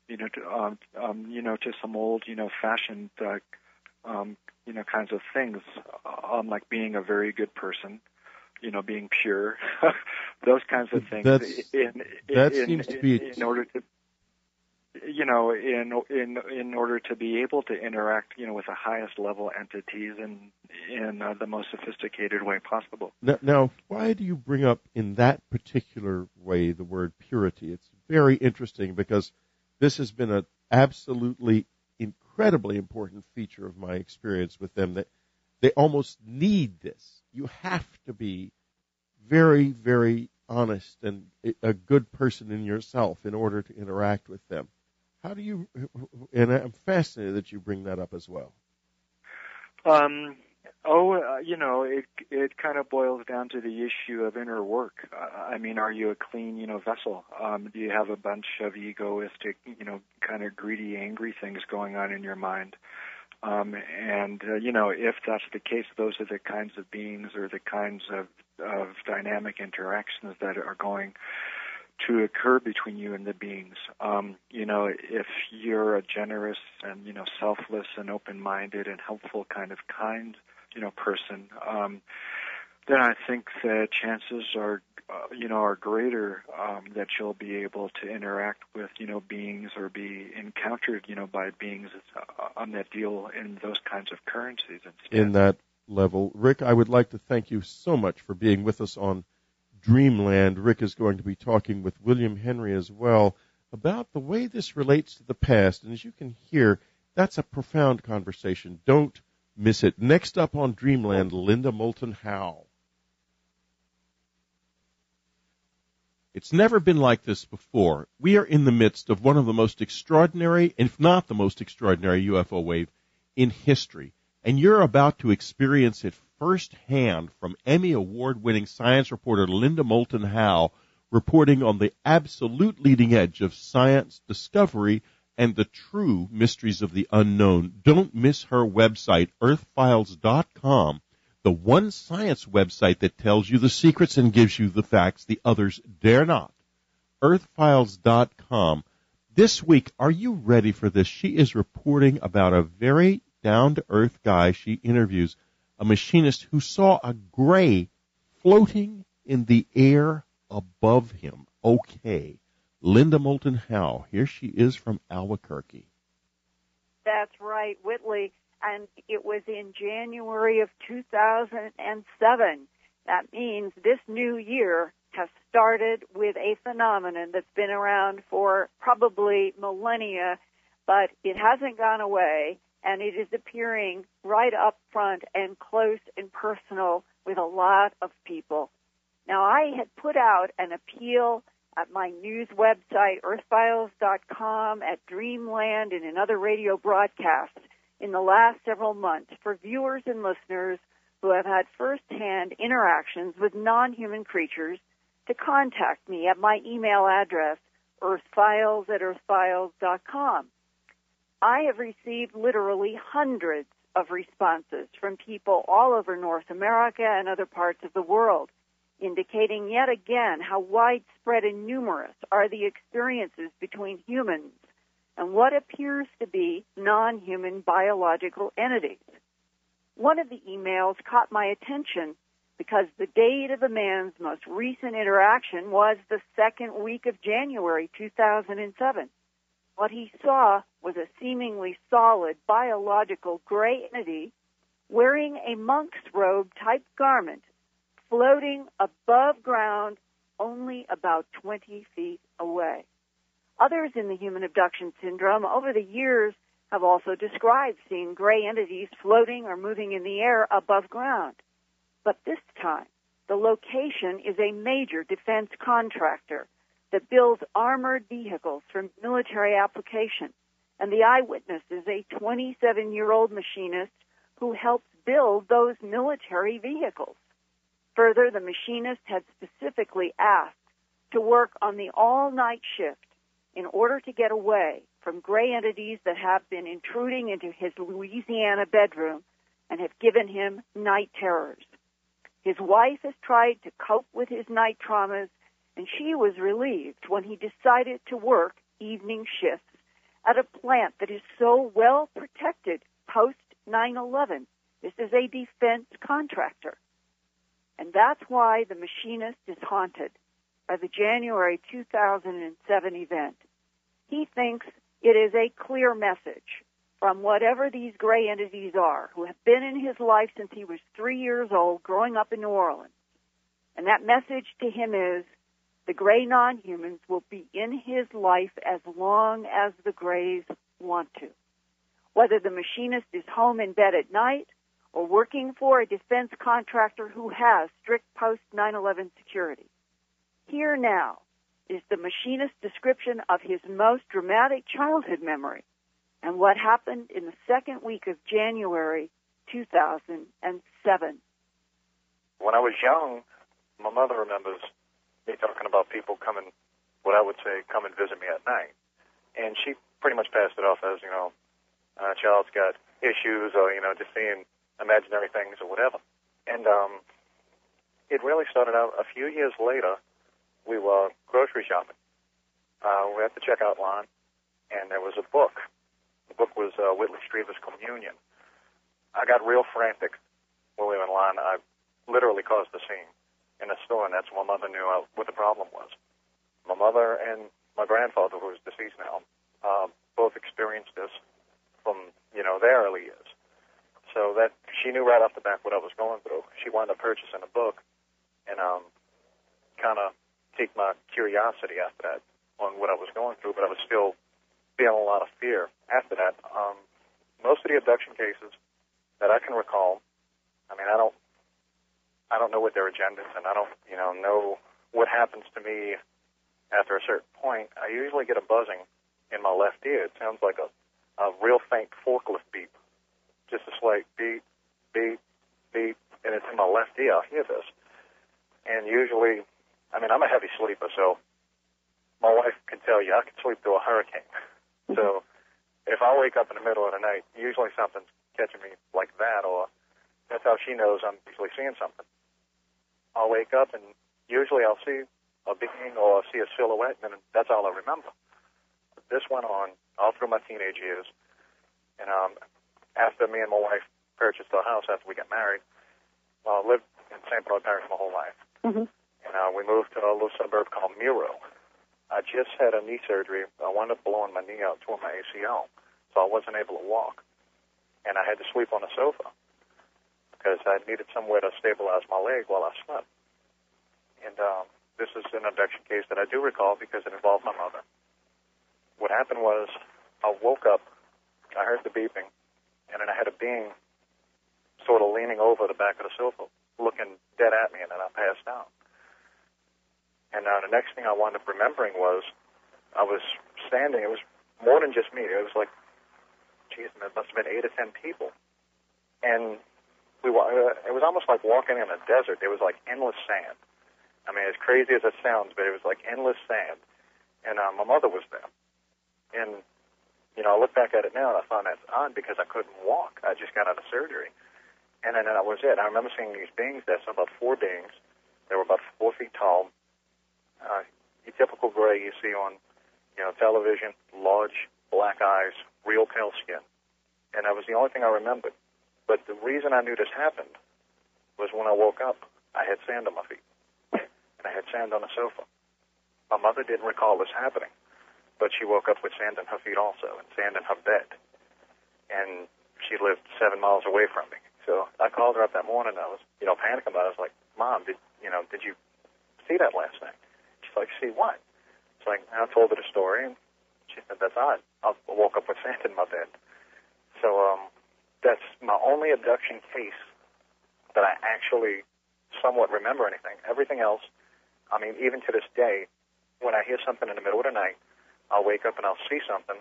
B: to some old, fashioned, kinds of things, like being a very good person, being pure, those kinds of things.
A: Seems to be
B: in order to, in order to be able to interact, with the highest level entities in the most sophisticated way possible.
A: Now, why do you bring up in that particular way the word purity? It's very interesting because this has been an absolutely incredibly important feature of my experience with them, that they almost need this. You have to be very, very honest and a good person in yourself in order to interact with them. How do you, and I'm fascinated that you bring that up as well.
B: It kind of boils down to the issue of inner work. Are you a clean, vessel? Do you have a bunch of egoistic, kind of greedy, angry things going on in your mind? If that's the case, those are the kinds of beings or the kinds of dynamic interactions that are going to occur between you and the beings. If you're a generous and, selfless and open-minded and helpful kind, person, then I think the chances are greater that you'll be able to interact with, beings or be encountered, by beings that deal in those kinds of currencies instead.
A: In that level. Rick, I would like to thank you so much for being with us on Dreamland. Rick is going to be talking with William Henry as well about the way this relates to the past. And as you can hear, that's a profound conversation. Don't miss it. Next up on Dreamland, Linda Moulton Howe. It's never been like this before. We are in the midst of one of the most extraordinary, if not the most extraordinary UFO wave in history. And you're about to experience it firsthand from Emmy Award-winning science reporter Linda Moulton Howe, reporting on the absolute leading edge of science discovery and the true mysteries of the unknown. Don't miss her website, earthfiles.com, the one science website that tells you the secrets and gives you the facts the others dare not. earthfiles.com. This week, are you ready for this? She is reporting about a very down-to-earth guy she interviews, a machinist who saw a gray floating in the air above him. Okay. Linda Moulton Howe, here she is from Albuquerque.
C: That's right, Whitley. And it was in January of 2007. That means this new year has started with a phenomenon that's been around for probably millennia, but it hasn't gone away, and it is appearing right up front and close and personal with a lot of people. Now, I had put out an appeal at my news website, earthfiles.com, at Dreamland, and in other radio broadcasts in the last several months for viewers and listeners who have had first-hand interactions with non-human creatures to contact me at my email address, earthfiles@earthfiles.com. I have received literally hundreds of responses from people all over North America and other parts of the world, indicating yet again how widespread and numerous are the experiences between humans and what appears to be non-human biological entities. One of the emails caught my attention because the date of the man's most recent interaction was the second week of January 2007. What he saw was a seemingly solid biological gray entity wearing a monk's robe-type garment floating above ground only about 20 feet away. Others in the human abduction syndrome over the years have also described seeing gray entities floating or moving in the air above ground. But this time, the location is a major defense contractor that builds armored vehicles for military application, and the eyewitness is a 27-year-old machinist who helps build those military vehicles. Further, the machinist had specifically asked to work on the all-night shift in order to get away from gray entities that have been intruding into his Louisiana bedroom and have given him night terrors. His wife has tried to cope with his night traumas, and she was relieved when he decided to work evening shifts at a plant that is so well protected post 9/11. This is a defense contractor. And that's why the machinist is haunted by the January 2007 event. He thinks it is a clear message from whatever these gray entities are, who have been in his life since he was 3 years old, growing up in New Orleans. And that message to him is, the gray non-humans will be in his life as long as the grays want to. Whether the machinist is home in bed at night or working for a defense contractor who has strict post-9/11 security. Here now is the machinist's description of his most dramatic childhood memory and what happened in the second week of January 2007.
D: When I was young, my mother remembers me talking about people coming, what I would say, come and visit me at night. And she pretty much passed it off as, a child's got issues or, just seeing imaginary things or whatever. And it really started out a few years later. We were grocery shopping. We were at the checkout line, and there was a book. The book was Whitley Strieber's Communion. I got real frantic when we were in line. I literally caused a scene in a store, and that's when my mother knew what the problem was. My mother and my grandfather, who is deceased now, both experienced this from, their early years. So that she knew right off the bat what I was going through. She wound up purchasing a book and kind of piqued my curiosity after that on what I was going through, but I was still feeling a lot of fear after that. Most of the abduction cases that I can recall, I don't know what their agenda is, and I don't, know what happens to me after a certain point. I usually get a buzzing in my left ear. It sounds like a real faint forklift beep, just a slight beep, beep, beep, and it's in my left ear. I'll hear this. And usually, I'm a heavy sleeper, so my wife can tell you I can sleep through a hurricane. So if I wake up in the middle of the night, usually something's catching me like that, or that's how she knows I'm usually seeing something. I'll wake up, and usually I'll see a being or I'll see a silhouette, and that's all I remember. This went on all through my teenage years, and after me and my wife purchased our house after we got married, I lived in St. Paul Parish my whole life. Mm-hmm. And we moved to a little suburb called Muro. I just had a knee surgery. I wound up blowing my knee out, tore my ACL, so I wasn't able to walk. And I had to sleep on a sofa because I needed somewhere to stabilize my leg while I slept. And this is an abduction case that I do recall because it involved my mother. What happened was I woke up, I heard the beeping, and then I had a being sort of leaning over the back of the sofa, looking dead at me, and then I passed out. And the next thing I wound up remembering was I was standing. It was more than just me. It was like, geez, there must have been 8 or 10 people. And it was almost like walking in a desert. There was like endless sand. As crazy as it sounds, but it was like endless sand. And my mother was there. And, I look back at it now, and I find that's odd because I couldn't walk. I just got out of surgery. And then that was it. I remember seeing these beings there, so about 4 beings. They were about 4 feet tall. Your typical gray you see on, television, large black eyes, real pale skin. And that was the only thing I remembered. But the reason I knew this happened was when I woke up, I had sand on my feet. And I had sand on the sofa. My mother didn't recall this happening, but she woke up with sand on her feet also and sand in her bed. And she lived 7 miles away from me. So I called her up that morning. I was, panicking about it. I was like, Mom, did you see that last night? She's like, see what? It's like, I told her the story, and she said, that's odd. I woke up with sand in my bed. So that's my only abduction case that I actually somewhat remember anything. Everything else, even to this day, when I hear something in the middle of the night, I'll wake up and I'll see something,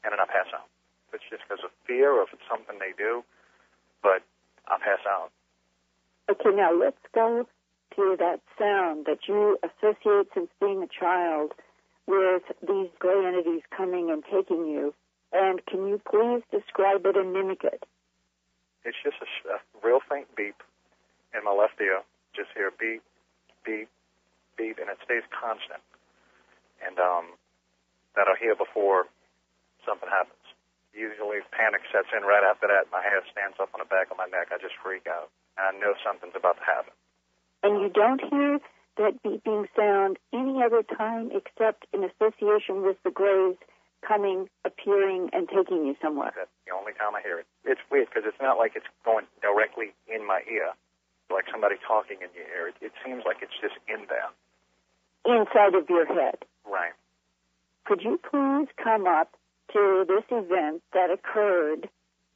D: and then I pass out. It's just because of fear or if it's something they do, but I pass out.
C: Okay, now let's go to that sound that you associate since being a child with these gray entities coming and taking you. And can you please describe it and mimic it?
D: It's just a real faint beep in my left ear. Just hear beep, beep, beep, and it stays constant. And that I'll hear before something happens. Usually panic sets in right after that. My hair stands up on the back of my neck. I just freak out. And I know something's about to happen.
C: And you don't hear that beeping sound any other time except in association with the grays coming, appearing, and taking you somewhere?
D: That's the only time I hear it. It's weird because it's not like it's going directly in my ear, like somebody talking in your ear. It seems like it's just in there.
C: Inside of your head.
D: Right.
C: Could you please come up to this event that occurred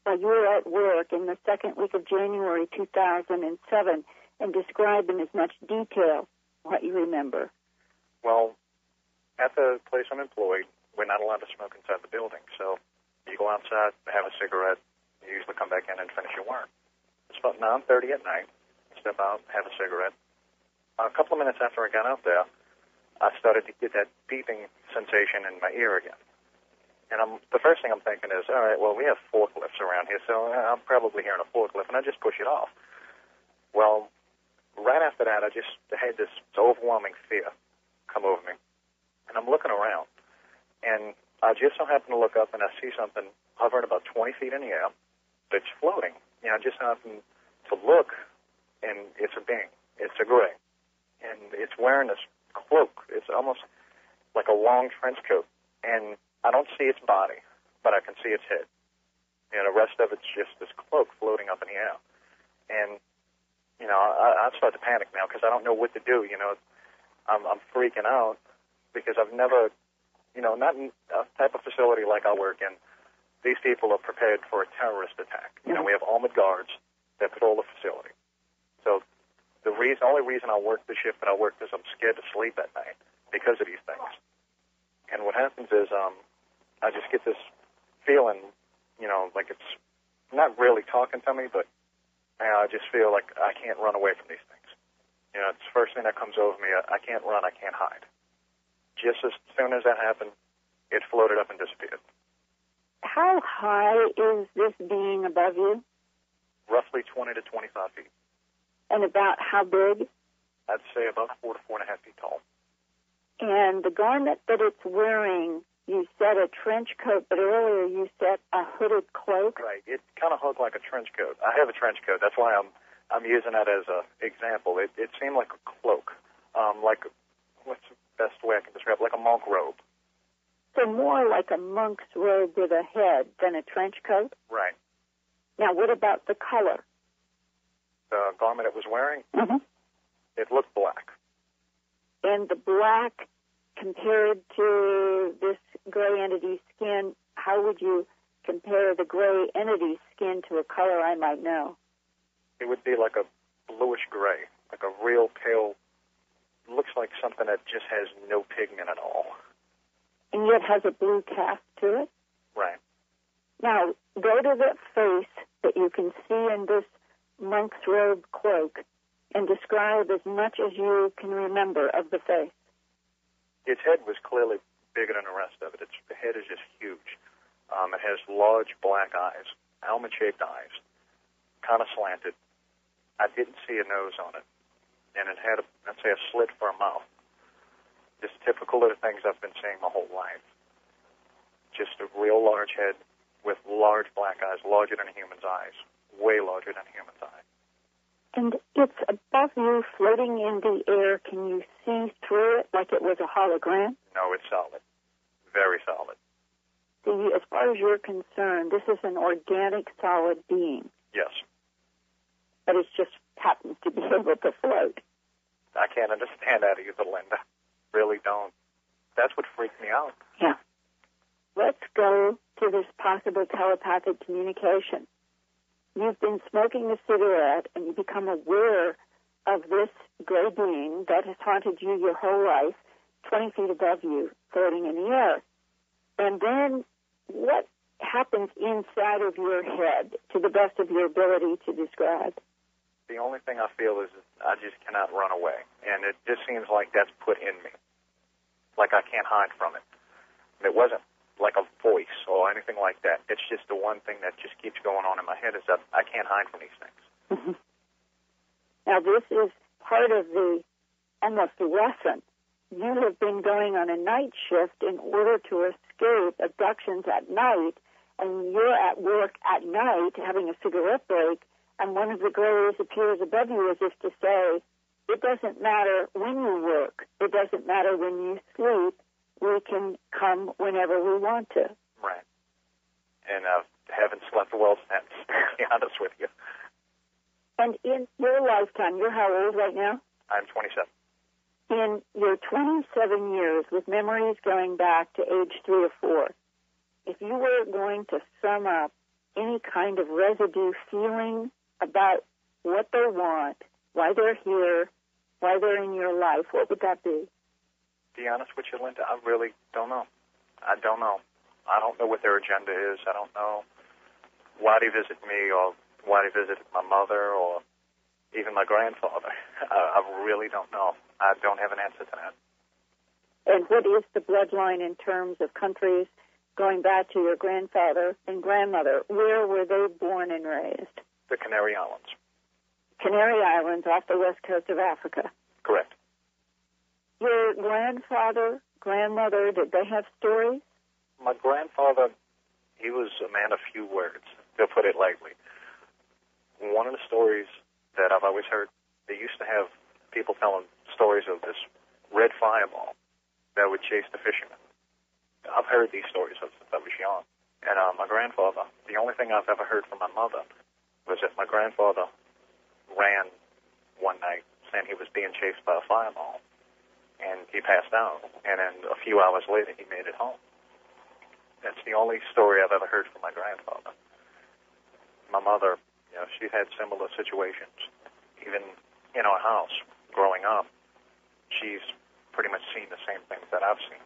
C: while you were at work in the second week of January 2007 and describe in as much detail what you remember?
D: Well, at the place I'm employed, we're not allowed to smoke inside the building. So you go outside, have a cigarette, you usually come back in and finish your work. It's about 9:30 at night. Step out, have a cigarette. A couple of minutes after I got out there, I started to get that beeping sensation in my ear again. And the first thing I'm thinking is, all right, well, we have forklifts around here, so I'm probably hearing a forklift, and I just push it off. Well, right after that, I had this overwhelming fear come over me. And I'm looking around, and I just so happen to look up, and I see something hovering about 20 feet in the air that's floating. I just happen to look, and it's a being. It's a gray. And it's wearing this cloak. It's almost like a long trench coat. And I don't see its body, but I can see its head. The rest of it's just this cloak floating up in the air. And, I start to panic now because I don't know what to do. I'm freaking out because I've never, not in a type of facility like I work in, these people are prepared for a terrorist attack. We have armored guards that patrol the facility. So the only reason I work the shift that I work is I'm scared to sleep at night because of these things. And what happens is I just get this feeling, like it's not really talking to me, but I just feel like I can't run away from these things. It's the first thing that comes over me. I can't run. I can't hide. Just as soon as that happened, it floated up and disappeared.
C: How high is this being above you?
D: Roughly 20 to 25 feet.
C: And about how big?
D: I'd say about 4 to 4.5 feet tall.
C: And the garment that it's wearing, you said a trench coat, but earlier you said a hooded cloak?
D: Right. It kind of looked like a trench coat. I have a trench coat. That's why I'm using that as an example. It seemed like a cloak, like, what's the best way I can describe it? Like a monk robe.
C: So more like a monk's robe with a head than a trench coat?
D: Right.
C: Now, what about the color?
D: The garment it was wearing?
C: Mm-hmm.
D: It looked black.
C: And the black compared to this gray entity's skin, how would you compare the gray entity's skin to a color I might know?
D: It would be like a bluish gray, like a real pale, looks like something that just has no pigment at all.
C: And yet has a blue cast to it?
D: Right.
C: Now, go to the face that you can see in this monk's robe cloak and describe as much as you can remember of the face.
D: Its head was clearly bigger than the rest of it. The head is just huge. It has large black eyes, almond-shaped eyes, kind of slanted. I didn't see a nose on it. And it had, I'd say, a slit for a mouth. Just typical of the things I've been seeing my whole life. Just a real large head with large black eyes, larger than a human's eyes, way larger than a human's eyes.
C: And it's above you, floating in the air. Can you see through it like it was a hologram?
D: No, it's solid. Very solid.
C: See, as far as you're concerned, this is an organic, solid being.
D: Yes.
C: But it just happens to be able to float.
D: I can't understand that either, Linda. Really don't. That's what freaked me out.
C: Yeah. Let's go to this possible telepathic communication. You've been smoking a cigarette, and you become aware of this gray being that has haunted you your whole life, 20 feet above you, floating in the air. And then what happens inside of your head, to the best of your ability to describe?
D: The only thing I feel is I just cannot run away. And it just seems like that's put in me. Like I can't hide from it. And it wasn't like a voice or anything like that. It's just the one thing that just keeps going on in my head is that I can't hide from these things.
C: Mm-hmm. Now, this is part of the almost lesson. You have been going on a night shift in order to escape abductions at night, and you're at work at night having a cigarette break, and one of the grays appears above you as if to say, it doesn't matter when you work. It doesn't matter when you sleep. We can come whenever we want to.
D: Right. And I haven't slept well since, to be honest with you.
C: And in your lifetime, you're how old right now?
D: I'm 27.
C: In your 27 years, with memories going back to age 3 or 4, if you were going to sum up any kind of residue feeling about what they want, why they're here, why they're in your life, what would that be?
D: To be honest with you, Linda, I really don't know. I don't know. I don't know what their agenda is. I don't know why they visit me or why they visited my mother or even my grandfather. I really don't know. I don't have an answer to that.
C: And what is the bloodline in terms of countries going back to your grandfather and grandmother? Where were they born and raised?
D: The Canary Islands.
C: Canary Islands off the west coast of Africa.
D: Correct.
C: Your grandfather, grandmother, did they have stories?
D: My grandfather, he was a man of few words, to put it lightly. One of the stories that I've always heard, they used to have people telling stories of this red fireball that would chase the fishermen. I've heard these stories since I was young. And my grandfather, the only thing I've ever heard from my mother was that my grandfather ran one night saying he was being chased by a fireball. And he passed out. And then a few hours later, he made it home. That's the only story I've ever heard from my grandfather. My mother, she's had similar situations. Even in our house, growing up, she's pretty much seen the same things that I've seen.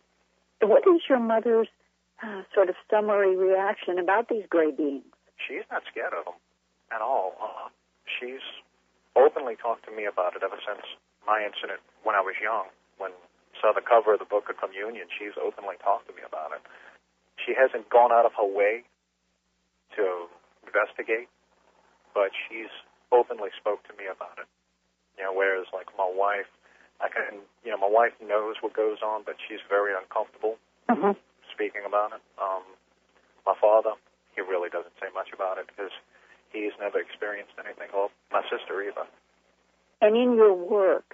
C: What is your mother's sort of summary reaction about these gray beings?
D: She's not scared of them at all. She's openly talked to me about it ever since my incident when I was young. When I saw the cover of the Book of Communion, she's openly talked to me about it. She hasn't gone out of her way to investigate, but she's openly spoke to me about it. Whereas like my wife, my wife knows what goes on, but she's very uncomfortable speaking about it. My father, he really doesn't say much about it because he's never experienced anything. Well, my sister either.
C: And in your work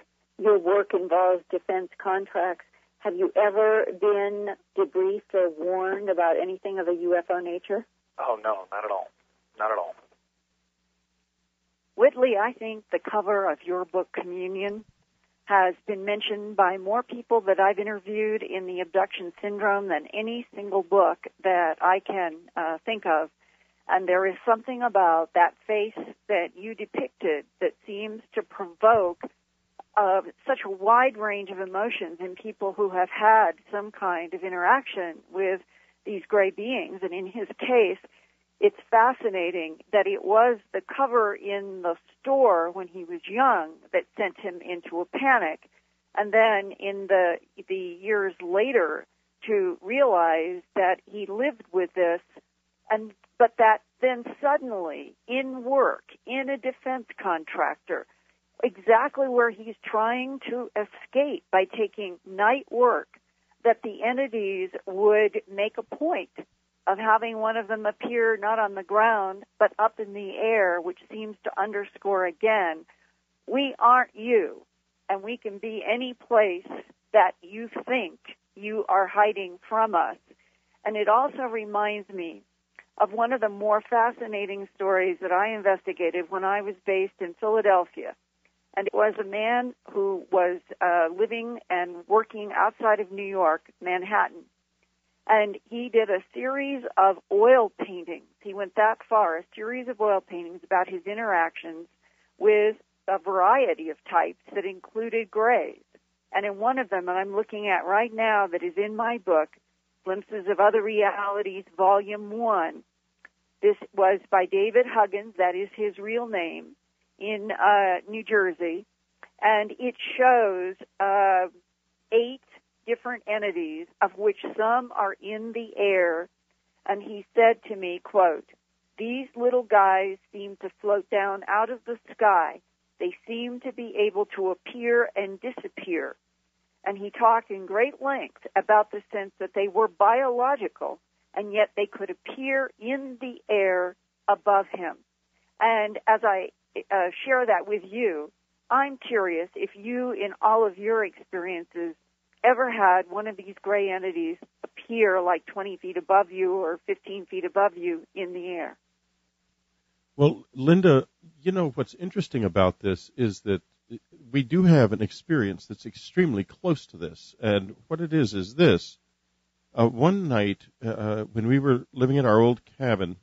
C: involves defense contracts. Have you ever been debriefed or warned about anything of a UFO nature?
D: Oh, no, not at all. Not at all.
C: Whitley, I think the cover of your book, Communion, has been mentioned by more people that I've interviewed in the abduction syndrome than any single book that I can think of. And there is something about that face that you depicted that seems to provoke such a wide range of emotions in people who have had some kind of interaction with these gray beings. And in his case, it's fascinating that it was the cover in the store when he was young that sent him into a panic. And then in the years later to realize that he lived with this, but that then suddenly in work, in a defense contractor, exactly where he's trying to escape by taking night work, that the entities would make a point of having one of them appear not on the ground, but up in the air, which seems to underscore again, we aren't you, and we can be any place that you think you are hiding from us. And it also reminds me of one of the more fascinating stories that I investigated when I was based in Philadelphia. And it was a man who was living and working outside of New York, Manhattan. And he did a series of oil paintings. He went that far, a series of oil paintings about his interactions with a variety of types that included grays. And in one of them, and I'm looking at right now that is in my book, Glimpses of Other Realities, Volume 1, this was by David Huggins, that is his real name. in New Jersey, and it shows 8 different entities, of which some are in the air. And he said to me, quote, "These little guys seem to float down out of the sky. They seem to be able to appear and disappear." And he talked in great length about the sense that they were biological, and yet they could appear in the air above him. And as I share that with you, I'm curious if you, in all of your experiences, ever had one of these gray entities appear like 20 feet above you or 15 feet above you in the air.
A: Well, Linda, you know, what's interesting about this is that we do have an experience that's extremely close to this. And what it is this. One night, when we were living in our old cabin,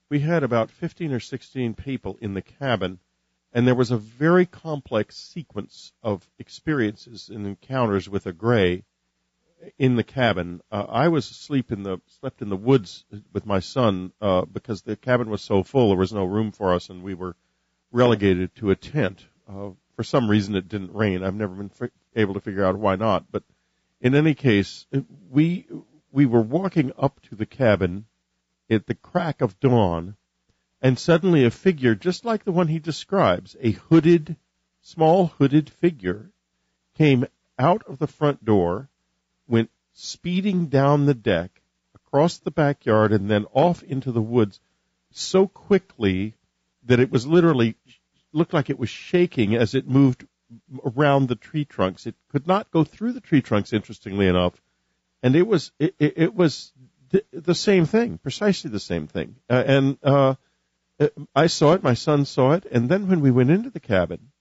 A: we had about 15 or 16 people in the cabin, and there was a very complex sequence of experiences and encounters with a gray in the cabin. I was slept in the woods with my son because the cabin was so full there was no room for us, and we were relegated to a tent. For some reason, it didn't rain. I've never been able to figure out why not. But in any case, we were walking up to the cabin at the crack of dawn, and suddenly a figure, just like the one he describes, a small hooded figure, came out of the front door, went speeding down the deck, across the backyard, and then off into the woods so quickly that it was literally looked like it was shaking as it moved around the tree trunks. It could not go through the tree trunks, interestingly enough, and it was the same thing, precisely the same thing. I saw it, my son saw it, and then when we went into the cabin,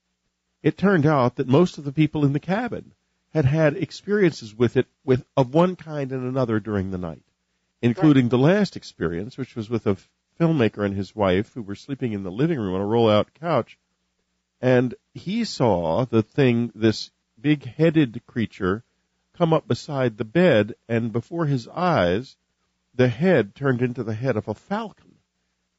A: it turned out that most of the people in the cabin had experiences with it of one kind and another during the night, including the last experience, which was with a filmmaker and his wife who were sleeping in the living room on a roll-out couch, and he saw this big-headed creature come up beside the bed, and before his eyes, the head turned into the head of a falcon.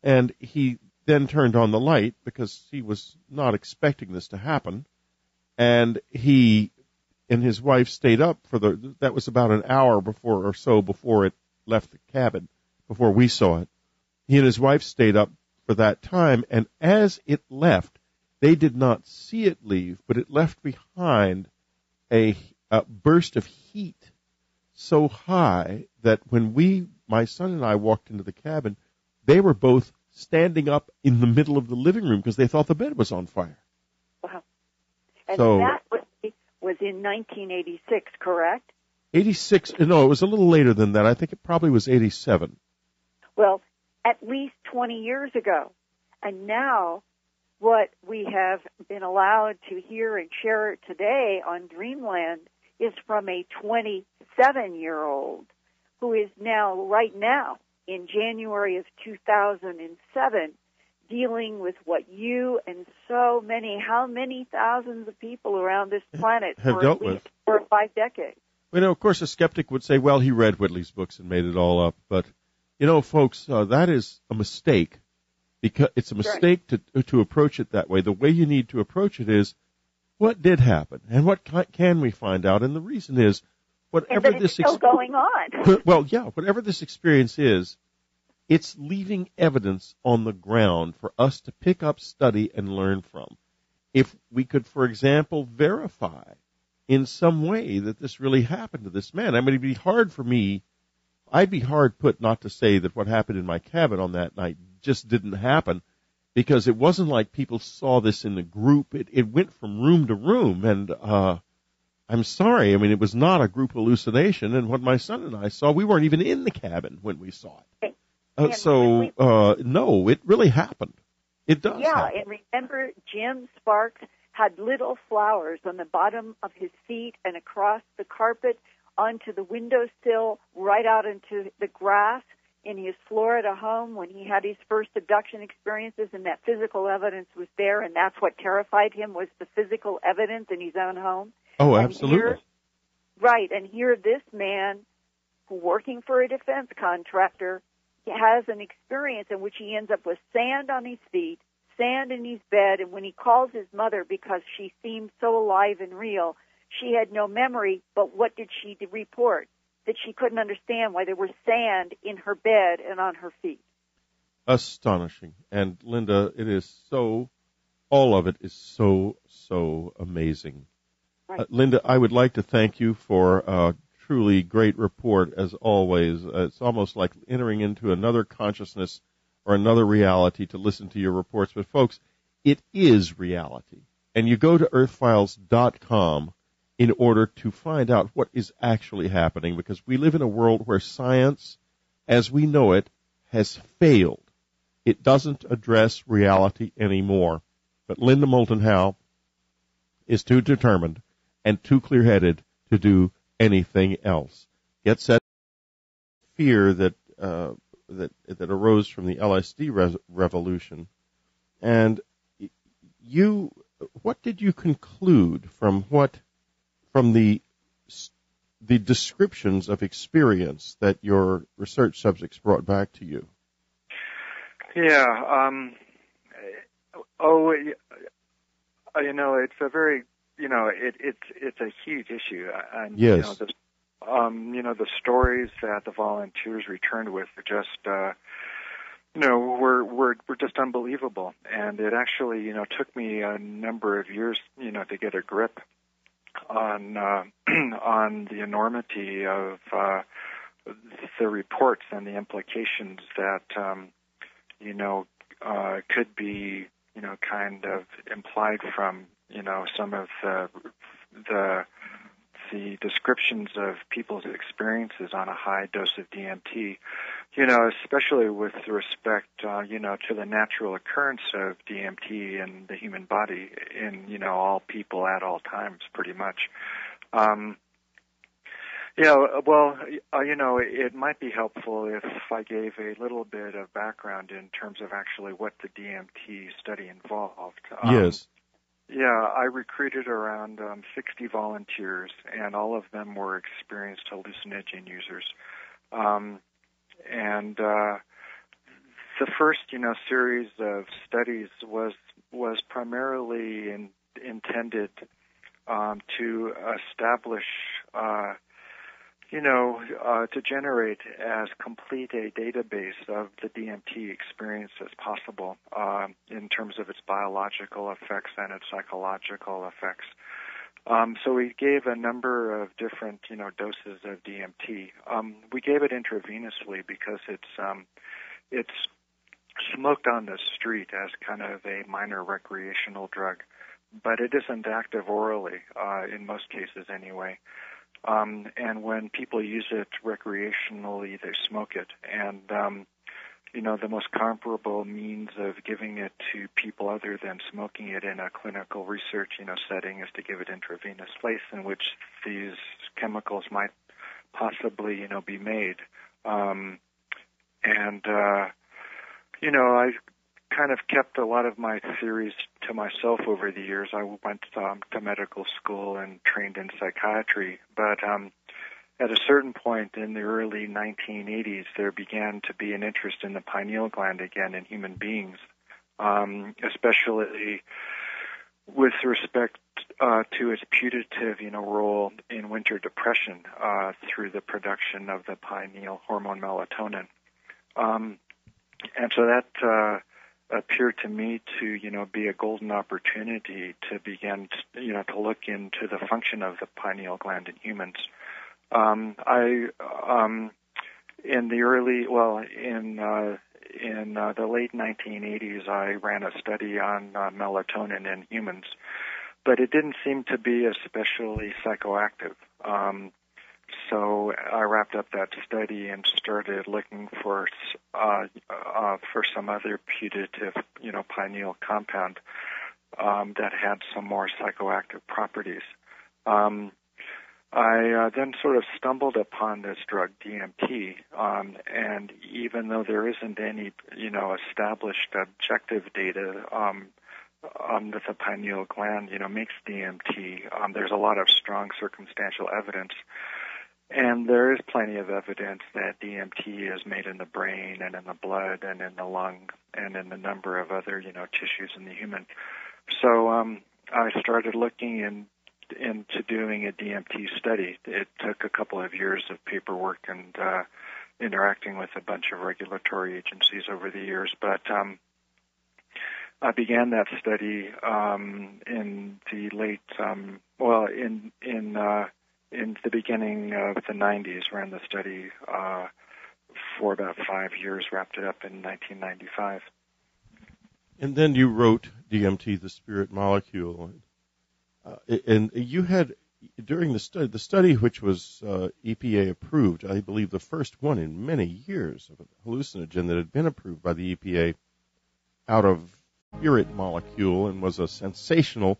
A: And he then turned on the light because he was not expecting this to happen. And he and his wife stayed up that was about an hour before it left the cabin, before we saw it. He and his wife stayed up for that time, and as it left, they did not see it leave, but it left behind a burst of heat so high that when my son and I walked into the cabin, they were both standing up in the middle of the living room because they thought the bed was on fire.
C: Wow. And that was in 1986, correct?
A: 86, no, it was a little later than that. I think it probably was 87.
C: Well, at least 20 years ago. And now what we have been allowed to hear and share today on Dreamland is from a 27-year-old who is right now, in January of 2007, dealing with what you and how many thousands of people around this planet
A: have dealt with
C: 4 or 5 decades.
A: Well, of course, a skeptic would say, well, he read Whitley's books and made it all up. But, folks, that is a mistake. Because it's a mistake to approach it that way. The way you need to approach it is, what did happen? And what can we find out? And the reason is, whatever
C: this still going on.
A: Whatever this experience is, it's leaving evidence on the ground for us to pick up, study, and learn from. If we could, for example, verify in some way that this really happened to this man, I mean, it'd be hard for me. I'd be hard put not to say that what happened in my cabin on that night just didn't happen, because it wasn't like people saw this in a group. It went from room to room, and I'm sorry. I mean, it was not a group hallucination, and what my son and I saw, we weren't even in the cabin when we saw it. No, it really happened. It does happen.
C: And remember, Jim Sparks had little flowers on the bottom of his feet and across the carpet onto the windowsill, right out into the grass in his Florida home when he had his first abduction experiences, and that physical evidence was there, and that's what terrified him, was the physical evidence in his own home.
A: Oh, absolutely.
C: And here this man, working for a defense contractor, has an experience in which he ends up with sand on his feet, sand in his bed, and when he calls his mother because she seemed so alive and real, she had no memory, but what did she report? That she couldn't understand why there was sand in her bed and on her feet.
A: Astonishing. And, Linda, it is so, all of it is so, so amazing.
C: Right.
A: Linda, I would like to thank you for a truly great report, as always. It's almost like entering into another consciousness or another reality to listen to your reports. But, folks, it is reality. And you go to earthfiles.com in order to find out what is actually happening, because we live in a world where science, as we know it, has failed. It doesn't address reality anymore. But Linda Moulton Howe is too determined and too clear-headed to do anything else. Gets that fear that arose from the LSD revolution. And what did you conclude from the descriptions of experience that your research subjects brought back to you?
B: Yeah. It's a very, it's a huge issue. And,
A: yes.
B: The stories that the volunteers returned with are just, were just unbelievable. And it actually, took me a number of years, to get a grip on the enormity of the reports and the implications that could be kind of implied from some of the descriptions of people's experiences on a high dose of DMT, especially with respect to the natural occurrence of DMT in the human body in all people at all times, pretty much. It might be helpful if I gave a little bit of background in terms of actually what the DMT study involved.
A: Yes.
B: I recruited around 60 volunteers, and all of them were experienced hallucinogen users. The first, series of studies was primarily intended to establish to generate as complete a database of the DMT experience as possible in terms of its biological effects and its psychological effects. So we gave a number of different, doses of DMT. We gave it intravenously because it's smoked on the street as kind of a minor recreational drug, but it isn't active orally in most cases anyway. And when people use it recreationally, they smoke it. And, the most comparable means of giving it to people other than smoking it in a clinical research, setting is to give it intravenous place in which these chemicals might possibly, be made. I kind of kept a lot of my theories to myself over the years. I went to medical school and trained in psychiatry, but at a certain point in the early 1980s, there began to be an interest in the pineal gland again in human beings, especially with respect to its putative, role in winter depression through the production of the pineal hormone melatonin. And so that appeared to me to, be a golden opportunity to begin, to look into the function of the pineal gland in humans. In the late 1980s, I ran a study on melatonin in humans, but it didn't seem to be especially psychoactive. So I wrapped up that study and started looking for some other putative, pineal compound that had some more psychoactive properties. I then sort of stumbled upon this drug DMT, and even though there isn't any, established objective data that the pineal gland, makes DMT, there's a lot of strong circumstantial evidence And there is plenty of evidence that DMT is made in the brain and in the blood and in the lung and in a number of other, tissues in the human. So I started looking into doing a DMT study. It took a couple of years of paperwork and interacting with a bunch of regulatory agencies over the years, but I began that study in the late, in the beginning of the 90s. Ran the study for about 5 years, wrapped it up in 1995.
A: And then you wrote DMT, the Spirit Molecule. And you had, during the study which was EPA approved, I believe the first one in many years of a hallucinogen that had been approved by the EPA out of Spirit Molecule, and was a sensational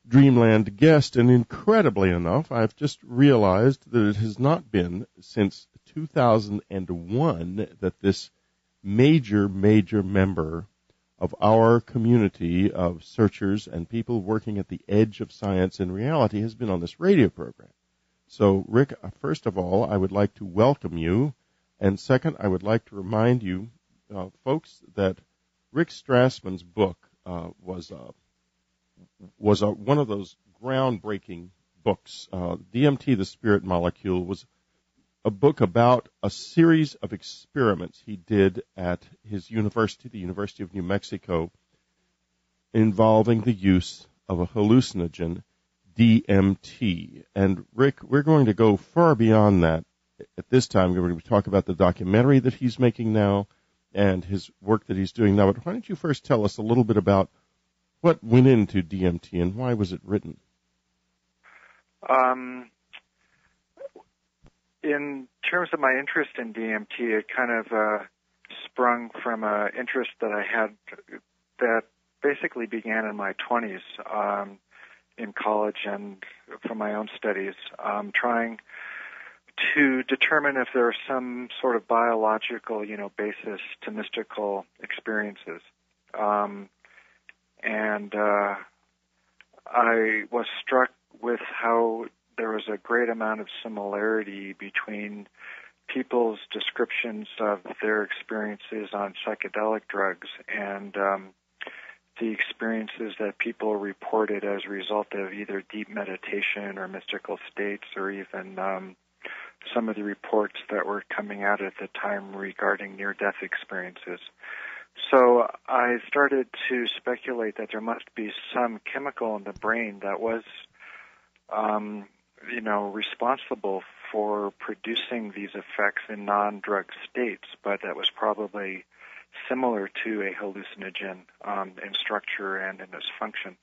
A: Dreamland guest. And incredibly enough, I've just realized that it has not been since 2001 that this major member of our community of searchers and people working at the edge of science and reality has been on this radio program. So, Rick, first of all, I would like to welcome you. And second, I would like to remind you, folks, that Rick Strassman's book was one of those groundbreaking books. DMT, the Spirit Molecule, was a book about a series of experiments he did at his university, the University of New Mexico, involving the use of a hallucinogen, DMT. And Rick, we're going to go far beyond that at this time. We're going to talk about the documentary that he's making now and his work that he's doing now. But why don't you first tell us a little bit about what went into DMT and why was it written?
B: In terms of my interest in DMT, it kind of sprung from an interest that I had that basically began in my 20s in college and from my own studies, trying to determine if there was some sort of biological, basis to mystical experiences. And I was struck with how there was a great amount of similarity between people's descriptions of their experiences on psychedelic drugs and the experiences that people reported as a result of either deep meditation or mystical states, or even some of the reports that were coming out at the time regarding near-death experiences. So I started to speculate that there must be some chemical in the brain that was responsible for producing these effects in non-drug states, but that was probably similar to a hallucinogen in structure and in its function.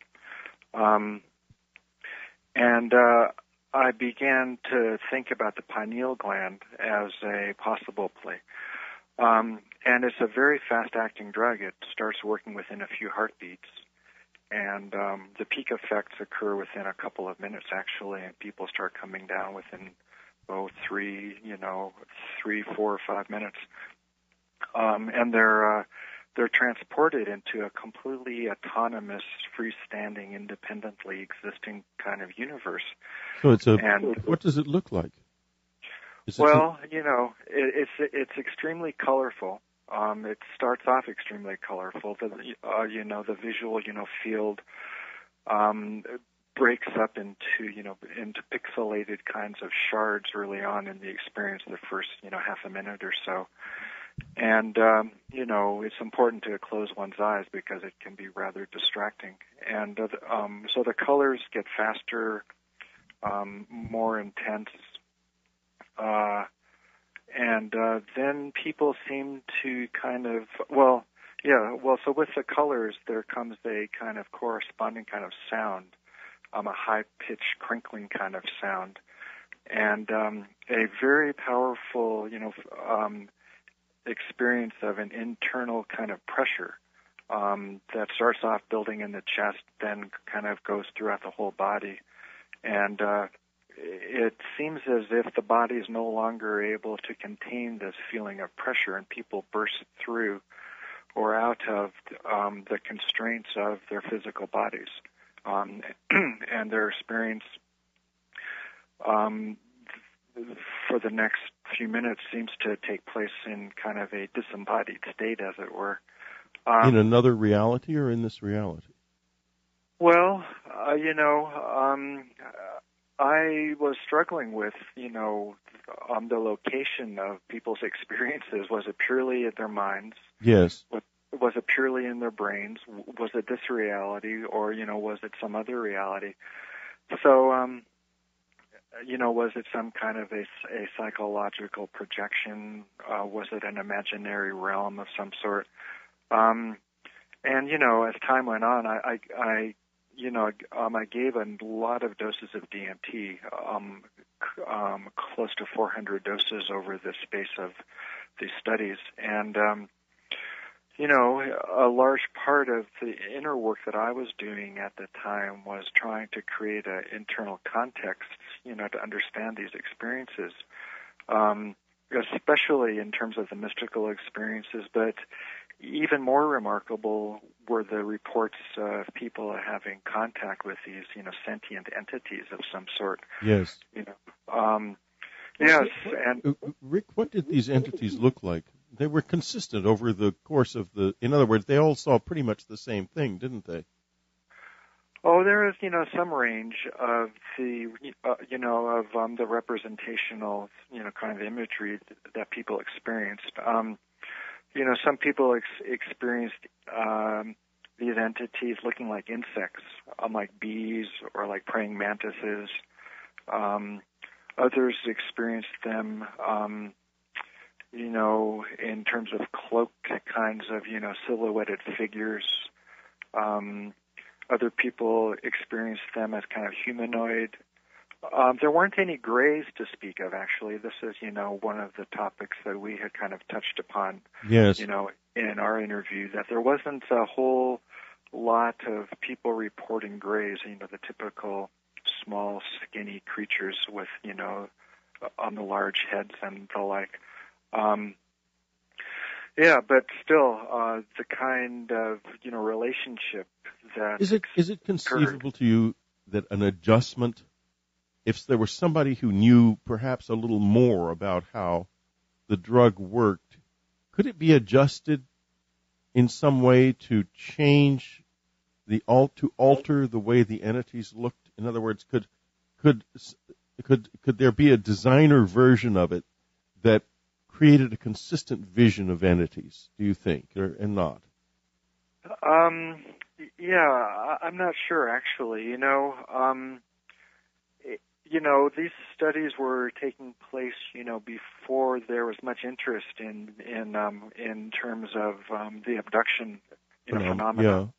B: I began to think about the pineal gland as a possible play. And it's a very fast-acting drug. It starts working within a few heartbeats. And the peak effects occur within a couple of minutes, actually, and people start coming down within, 3, 4 or 5 minutes. And they're transported into a completely autonomous, freestanding, independently existing kind of universe.
A: So what does it look like?
B: It's extremely colorful. It starts off extremely colorful. The visual, field breaks up into pixelated kinds of shards early on in the experience, the first, half a minute or so. And, it's important to close one's eyes because it can be rather distracting. And so the colors get faster, more intense, and then people seem to so with the colors there comes a kind of corresponding kind of sound, a high-pitched crinkling kind of sound, and a very powerful, experience of an internal kind of pressure that starts off building in the chest, then kind of goes throughout the whole body. And it seems as if the body is no longer able to contain this feeling of pressure, and people burst through or out of the constraints of their physical bodies. And their experience, for the next few minutes seems to take place in kind of a disembodied state, as it were.
A: In another reality or in this reality?
B: Well, I was struggling with, the location of people's experiences. Was it purely in their minds?
A: Yes.
B: Was it purely in their brains? Was it this reality, or, was it some other reality? So, was it some kind of a psychological projection? Was it an imaginary realm of some sort? And, as time went on, I gave a lot of doses of DMT, close to 400 doses over the space of these studies. And, a large part of the inner work that I was doing at the time was trying to create an internal context, to understand these experiences, especially in terms of the mystical experiences. But even more remarkable were the reports of people having contact with these, sentient entities of some sort.
A: Yes.
B: Yes. And
A: Rick, what did these entities look like? They were consistent over the course of in other words, they all saw pretty much the same thing, didn't they?
B: Oh, there is, some range of the, of the representational, kind of imagery that people experienced. Some people experienced these entities looking like insects, like bees or like praying mantises. Others experienced them, in terms of cloaked kinds of, silhouetted figures. Other people experienced them as kind of humanoid. There weren't any grays to speak of, actually. This is, one of the topics that we had kind of touched upon,
A: yes,
B: in our interview, that there wasn't a whole lot of people reporting grays, the typical small, skinny creatures with, on the large heads and the like. But still, the kind of, relationship that
A: is it conceivable to you that an adjustment, if there was somebody who knew perhaps a little more about how the drug worked, could it be adjusted in some way to change to alter the way the entities looked? In other words, could there be a designer version of it that created a consistent vision of entities, do you think, and not?
B: I'm not sure, actually. These studies were taking place, before there was much interest in terms of the abduction, phenomena.